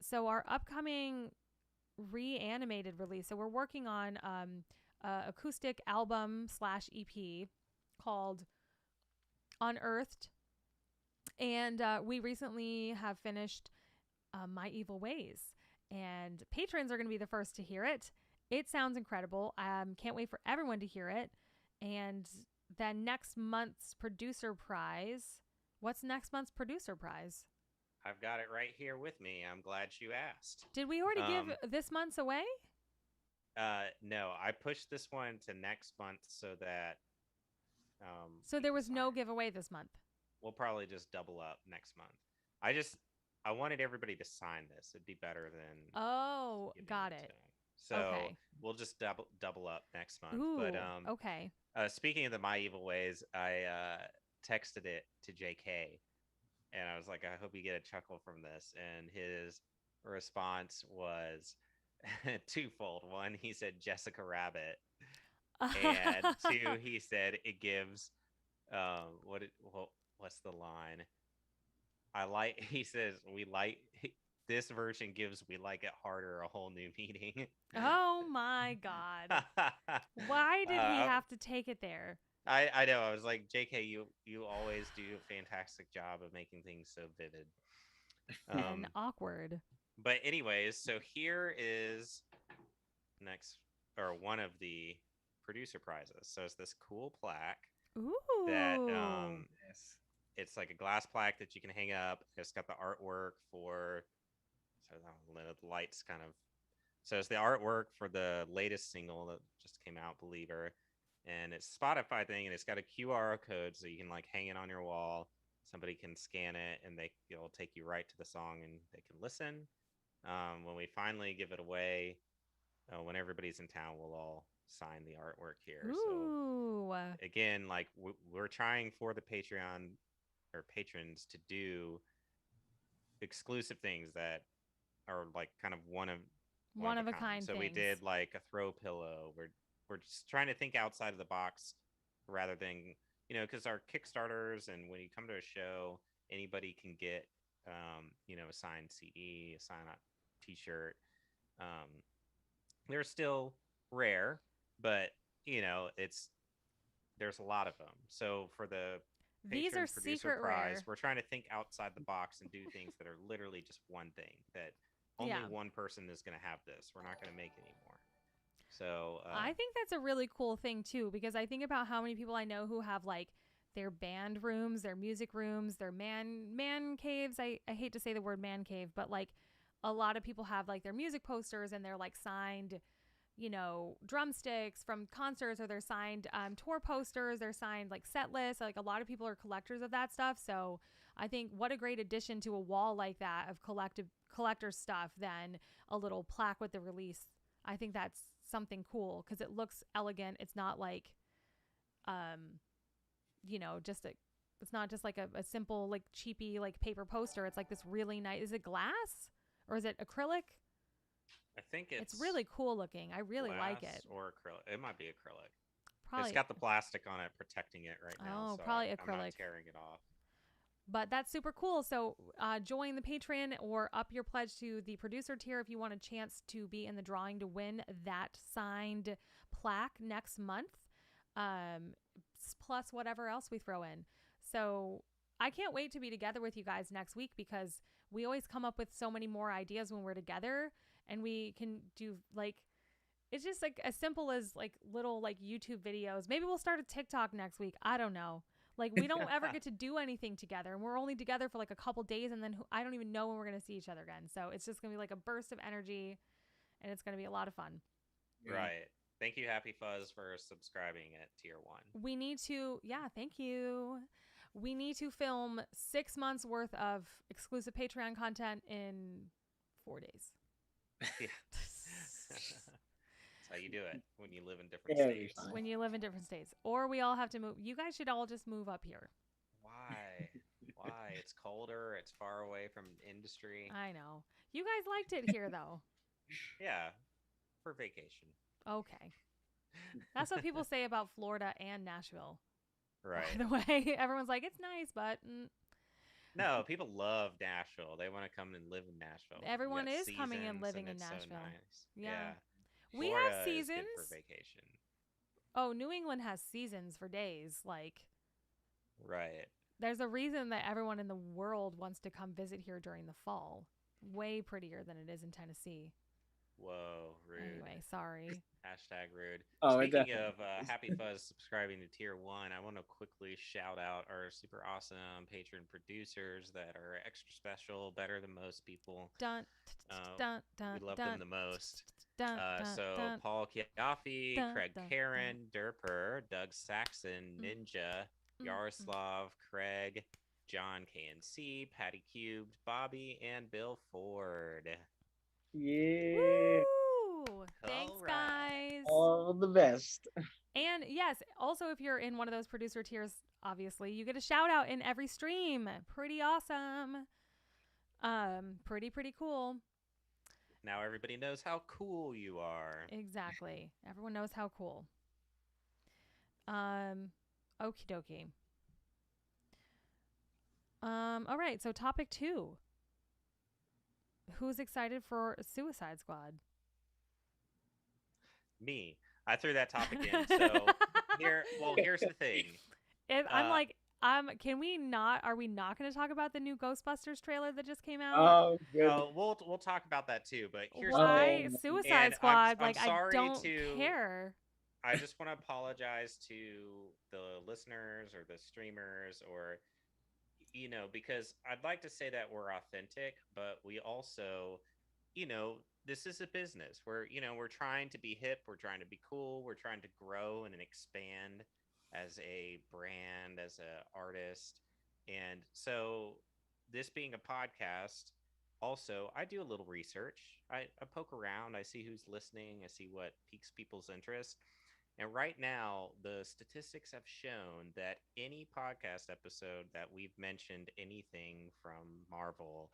So our upcoming reanimated release. So we're working on acoustic album / EP called Unearthed. And we recently have finished My Evil Ways. And patrons are going to be the first to hear it. It sounds incredible. Can't wait for everyone to hear it. And then next month's producer prize. What's next month's producer prize? I've got it right here with me. I'm glad you asked. Did we already give this month's away? No, I pushed this one to next month so that. So there was no giveaway this month. We'll probably just double up next month. I wanted everybody to sign this. It'd be better than. Oh, got it. So okay. We'll just double up next month. Ooh, but okay. Speaking of the My Evil Ways, I texted it to JK, and I was like, I hope you get a chuckle from this. And his response was twofold. One, he said Jessica Rabbit, and two, he said it gives. What's the line? He says, this version gives We Like It Harder a whole new meaning. Oh my God. Why did he have to take it there? I know. I was like, JK, you always do a fantastic job of making things so vivid. And awkward. But anyways, so here is one of the producer prizes. So it's this cool plaque. Ooh. That it's like a glass plaque that you can hang up. It's got the artwork for the lights kind of. So it's the artwork for the latest single that just came out, Believer, and it's a Spotify thing, and it's got a QR code so you can like hang it on your wall. Somebody can scan it, and it'll take you right to the song, and they can listen. When we finally give it away, when everybody's in town, we'll all sign the artwork here. Ooh. So again, like we're trying for the Patreon or patrons to do exclusive things that are like kind of one of a kind. So things. We did like a throw pillow. We're just trying to think outside of the box rather than, because our Kickstarters, and when you come to a show, anybody can get a signed CD, a signed t-shirt. They're still rare, but there's a lot of them. So for the these are secret prize, rare. we're trying to think outside the box and do things that are literally just one thing, that only one person is going to have this. We're not going to make any more. So I think that's a really cool thing too, because I think about how many people I know who have like their band rooms, their music rooms, their man caves. I hate to say the word man cave, but like a lot of people have like their music posters and they're like signed drumsticks from concerts, or they're signed tour posters, they're signed like set lists. Like a lot of people are collectors of that stuff. So I think what a great addition to a wall like that of collector stuff than a little plaque with the release. I think that's something cool because it looks elegant. It's not like, it's not just like a simple like cheapy like paper poster. It's like this really nice. Is it glass or is it acrylic? I think it's really cool looking. I really like it. Or acrylic. It might be acrylic. Probably. It's got the plastic on it protecting it right now. Oh, so probably I'm acrylic. not tearing it off. But that's super cool. So join the Patreon or up your pledge to the producer tier if you want a chance to be in the drawing to win that signed plaque next month, plus whatever else we throw in. So I can't wait to be together with you guys next week because we always come up with so many more ideas when we're together, and we can do like, it's just like as simple as like little like YouTube videos. Maybe we'll start a TikTok next week. I don't know. Like we don't ever get to do anything together, and we're only together for like a couple days, and then I don't even know when we're going to see each other again. So it's just going to be like a burst of energy, and it's going to be a lot of fun. Right. Thank you, Happy Fuzz, for subscribing at tier 1. We need to, thank you. We need to film 6 months worth of exclusive Patreon content in 4 days. Yeah. That's how you do it when you live in different states. When you live in different states. Or we all have to move. You guys should all just move up here. Why? Why? It's colder. It's far away from industry. I know. You guys liked it here, though. Yeah. for vacation. Okay. That's what people say about Florida and Nashville. Right. By the way, everyone's like, it's nice, but No, people love Nashville. They want to come and live in Nashville. You everyone got is coming and seasons, living in it's so Nashville. nice. Yeah. We Florida have is good seasons. for vacation. Oh, New England has seasons for days. Like, Right. there's a reason that everyone in the world wants to come visit here during the fall. Way prettier than it is in Tennessee. Whoa, rude. Anyway, sorry. Hashtag rude. Oh, it Speaking of definitely is. Happy Fuzz subscribing to Tier 1, I want to quickly shout out our super awesome patron producers that are extra special, better than most people. Dun, dun, dun, We love dun, them the most. dun, dun, So dun, Paul Chiaffi, dun, Craig dun, Karen, Derper, Doug Saxon, Ninja, Yaroslav, Craig, John KNC, Patty Cubed, Bobby, and Bill Ford. Yeah. Woo! Thanks, All right. guys. All the best. And yes, also if you're in one of those producer tiers, obviously you get a shout out in every stream. Pretty awesome. Pretty cool. Now everybody knows how cool you are. Exactly. Everyone knows how cool. Okie dokie. All right, so topic 2. Who's excited for Suicide Squad? Me. I threw that topic in. So here's the thing. Can we not? Are we not going to talk about the new Ghostbusters trailer that just came out? Oh, good. No, we'll talk about that too. But here's Why the thing. Suicide And Squad? I'm sorry I don't to- care. I just want to apologize to the listeners or the streamers or because I'd like to say that we're authentic, but we also, this is a business. We're trying to be hip, we're trying to be cool, we're trying to grow and expand as a brand, as an artist. And so this being a podcast, also, I do a little research. I poke around, I see who's listening, I see what piques people's interest. And right now, the statistics have shown that any podcast episode that we've mentioned anything from Marvel,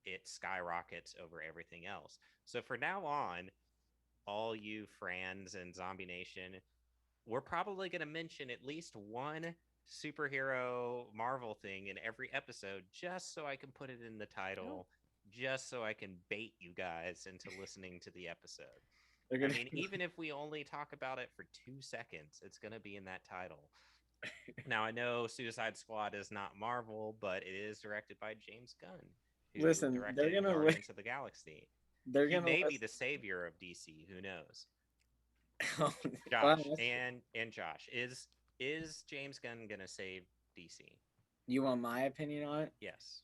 it skyrockets over everything else. So for now on, all you friends and Zombie Nation, we're probably going to mention at least one superhero Marvel thing in every episode just so I can put it in the title, just so I can bait you guys into listening to the episode. I mean, even if we only talk about it for 2 seconds, it's going to be in that title. Now, I know Suicide Squad is not Marvel, but it is directed by James Gunn. Who Listen, directed they're gonna Guardians of the Galaxy. They're He gonna may be the savior of DC. Who knows? Wow, Josh that's- and Josh, is James Gunn gonna save DC? You want my opinion on it? Yes.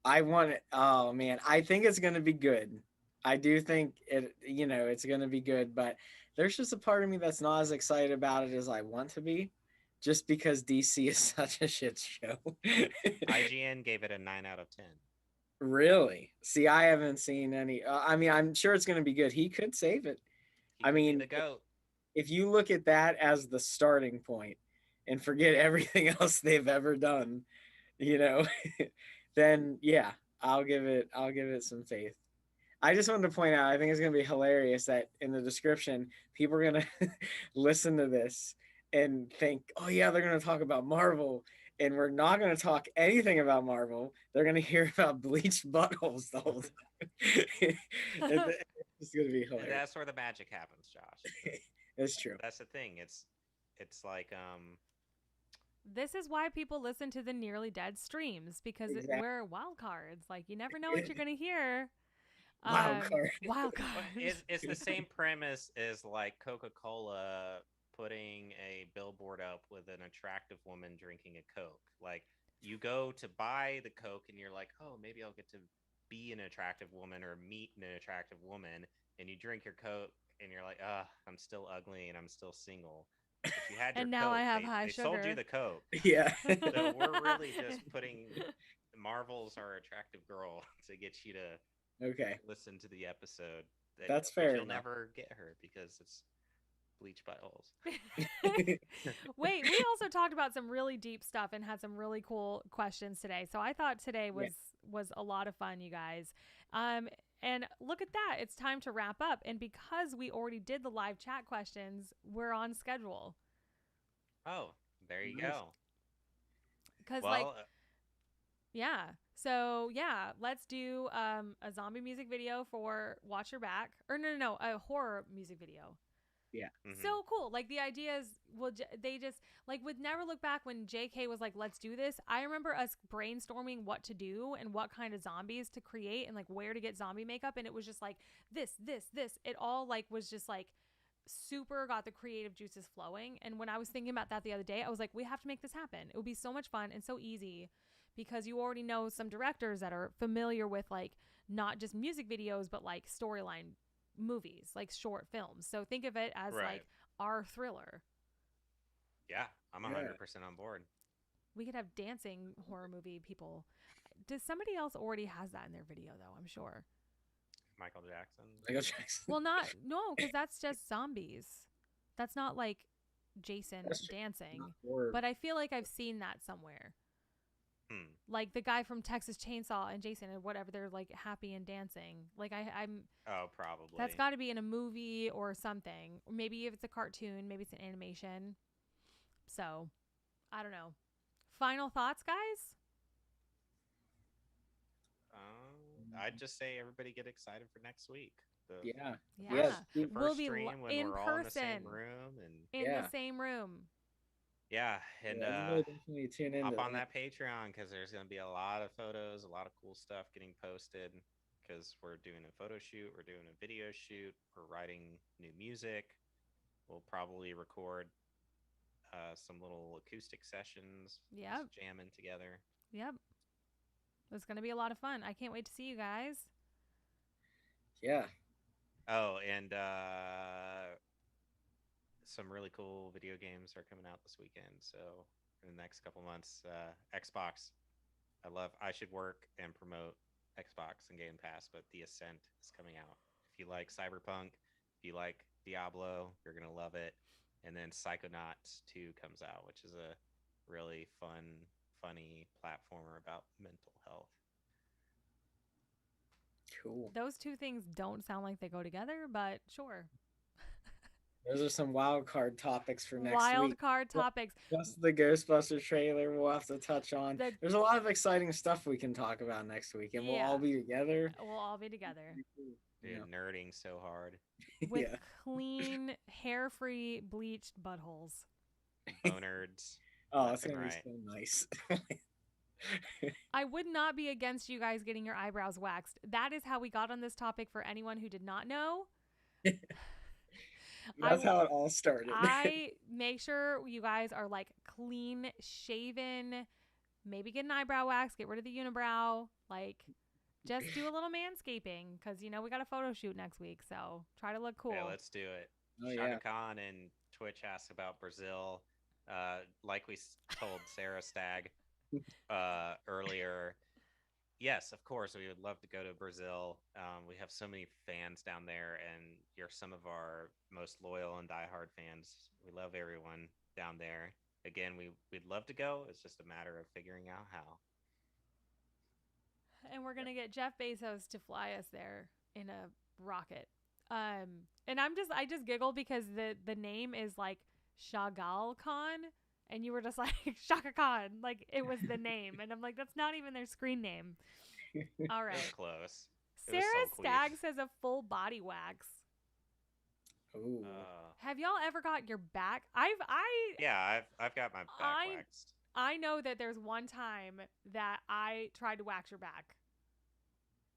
I want it. Oh man, I think it's gonna be good. I do think it's gonna be good, but there's just a part of me that's not as excited about it as I want to be, just because DC is such a shit show. IGN gave it a 9 out of 10. Really? See, I haven't seen any. I mean, I'm sure it's gonna be good. He could save it. He I could be mean, the GOAT. if you look at that as the starting point and forget everything else they've ever done, then yeah, I'll give it some faith. I just wanted to point out, I think it's going to be hilarious that in the description, people are going to listen to this and think, oh yeah, they're going to talk about Marvel. And we're not going to talk anything about Marvel. They're going to hear about bleached buttholes the whole time. It's going to be hilarious. That's where the magic happens, Josh. It's true. That's the thing. It's like This is why people listen to the Nearly Dead streams, because Exactly. we're wild cards. Like, you never know what you're going to hear. Wild card. Wild But card. it's the same premise as like Coca-Cola putting a billboard up with an attractive woman drinking a Coke. Like, you go to buy the Coke and you're like, oh, maybe I'll get to be an attractive woman or meet an attractive woman, and you drink your Coke and you're like, I'm still ugly and I'm still single. If you had your And now Coke, I have they, high they sold you sugar. the Coke. Yeah. So we're really just putting Marvel's our attractive girl to get you to Okay. listen to the episode. That's but fair You'll enough. never get her because it's bleach buttholes. Wait, we also talked about some really deep stuff and had some really cool questions today. So I thought today was a lot of fun, you guys. And look at that. It's time to wrap up. And because we already did the live chat questions, we're on schedule. Oh, there you Nice. go. Because, Well, yeah. So, yeah, let's do a zombie music video for Watch Your Back. Or, no, a horror music video. mhm. So cool. Like, the idea is, well, they just, like, with Never Look Back, when JK was like, let's do this, I remember us brainstorming what to do and what kind of zombies to create and, like, where to get zombie makeup. And it was just like, this. It all, like, was just, like, super got the creative juices flowing. And when I was thinking about that the other day, I was like, we have to make this happen. It would be so much fun and so easy because you already know some directors that are familiar with, like, not just music videos, but, like, storyline movies, like short films. So think of it as Right. like our thriller. Yeah, I'm Yeah. 100% on board. We could have dancing horror movie people. Does somebody else already has that in their video though? I'm sure. Michael Jackson. Michael Jackson. Well, no, because that's just zombies. That's not like Jason That's true. dancing. Not horror. But I feel like I've seen that somewhere. Hmm. Like the guy from Texas Chainsaw and Jason and whatever, they're like happy and dancing. Like I'm Oh, probably. that's got to be in a movie or something. Or maybe if it's a cartoon, maybe it's an animation. So, I don't know. Final thoughts, guys? I'd just say everybody get excited for next week. The Yeah. Yeah. Yes. first We'll be stream when in we're all in the same person. room, and In Yeah. the same room. yeah, and everybody definitely tune in. hop on that Patreon because there's going to be a lot of photos, a lot of cool stuff getting posted because we're doing a photo shoot, we're doing a video shoot, we're writing new music. We'll probably record some little acoustic sessions, Yep. just jamming together. Yep. It's going to be a lot of fun. I can't wait to see you guys. Yeah. Oh, and some really cool video games are coming out this weekend. So in the next couple months, Xbox. I should work and promote Xbox and Game Pass, but The Ascent is coming out. If you like Cyberpunk, if you like Diablo, you're gonna love it. And then Psychonauts 2 comes out, which is a really funny platformer about mental health. Cool. Those two things don't sound like they go together, but sure. Those are some wild card topics for next Wild week. card topics. Plus the Ghostbuster trailer we'll have to touch on. The- There's a lot of exciting stuff we can talk about next week, and we'll Yeah. all be together. We'll all be together Dude, Yeah. nerding so hard. with Yeah. clean, hair-free, bleached buttholes. Bonerds. Oh, it's Left and gonna be right. so nice. I would not be against you guys getting your eyebrows waxed. That is how we got on this topic for anyone who did not know. That's how it all started. I make sure you guys are like clean shaven, maybe get an eyebrow wax, get rid of the unibrow, like just do a little manscaping because you know we got a photo shoot next week, so try to look cool. Yeah, let's do it. Oh, Shaka yeah. Khan and Twitch asked about Brazil. Like we told Sarah Stagg earlier. Yes, of course, we would love to go to Brazil. We have so many fans down there, and you're some of our most loyal and diehard fans. We love everyone down there. Again, we'd love to go. It's just a matter of figuring out how. And we're gonna get Jeff Bezos to fly us there in a rocket. And I just giggle because the name is like Chagall Khan, and you were just like Shaka Khan, like it was the name, and I'm like that's not even their screen name. All It was right, close. It was Sarah so Stagg queef. says a full body wax. Ooh. Have y'all ever got your back? Yeah, I've got my back I- waxed. I know that there's one time that I tried to wax your back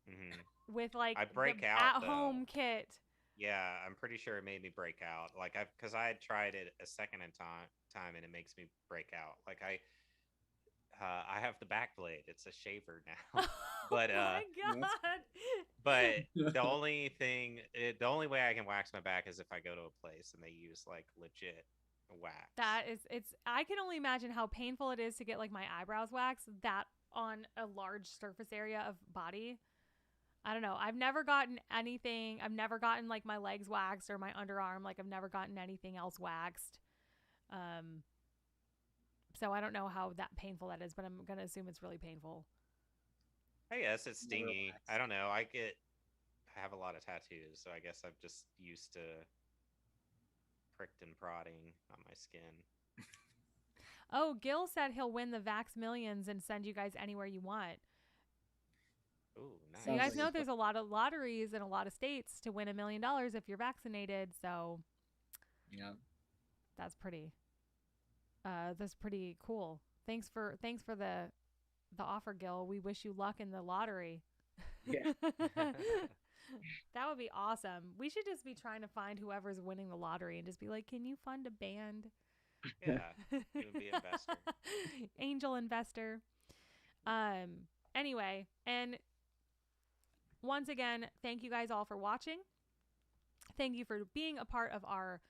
Hmm with like I break the out, at home kit. Yeah, I'm pretty sure it made me break out. Like because I had tried it a second time and it makes me break out. Like I have the back blade. It's a shaver now. But, oh my Yes. god. But the only way I can wax my back is if I go to a place and they use like legit wax. I can only imagine how painful it is to get like my eyebrows waxed that on a large surface area of body. I don't know. I've never gotten anything. I've never gotten like my legs waxed or my underarm. Like I've never gotten anything else waxed. So I don't know how that painful that is, but I'm going to assume it's really painful. I guess it's Never stingy. waxed. I don't know. have a lot of tattoos, so I guess I'm just used to pricked and prodding on my skin. Oh, Gil said he'll win the Vax Millions and send you guys anywhere you want. Ooh, nice. So you Sounds guys like know there's a lot of lotteries in a lot of states to win $1 million if you're vaccinated. So Yeah. that's pretty cool. Thanks for the offer, Gil. We wish you luck in the lottery. Yeah. That would be awesome. We should just be trying to find whoever's winning the lottery and just be like, can you fund a band? Yeah, you would be investor. Angel investor. Anyway, and once again, thank you guys all for watching. Thank you for being a part of our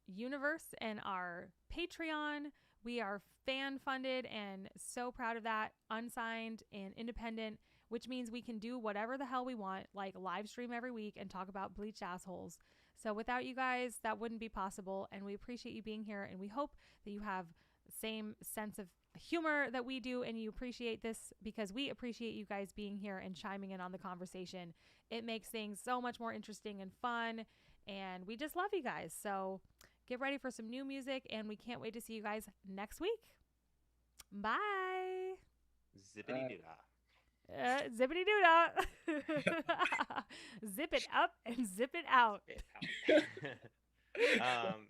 universe and our Patreon. We are fan funded and so proud of that, unsigned and independent, which means we can do whatever the hell we want, like live stream every week and talk about bleached assholes. So without you guys, that wouldn't be possible. And we appreciate you being here. And we hope that you have the same sense of humor that we do. And you appreciate this because we appreciate you guys being here and chiming in on the conversation. It makes things so much more interesting and fun. And we just love you guys. So get ready for some new music. And we can't wait to see you guys next week. Bye. Zippity doo dah. Zippity doo dah. Zip it up and zip it out. It out.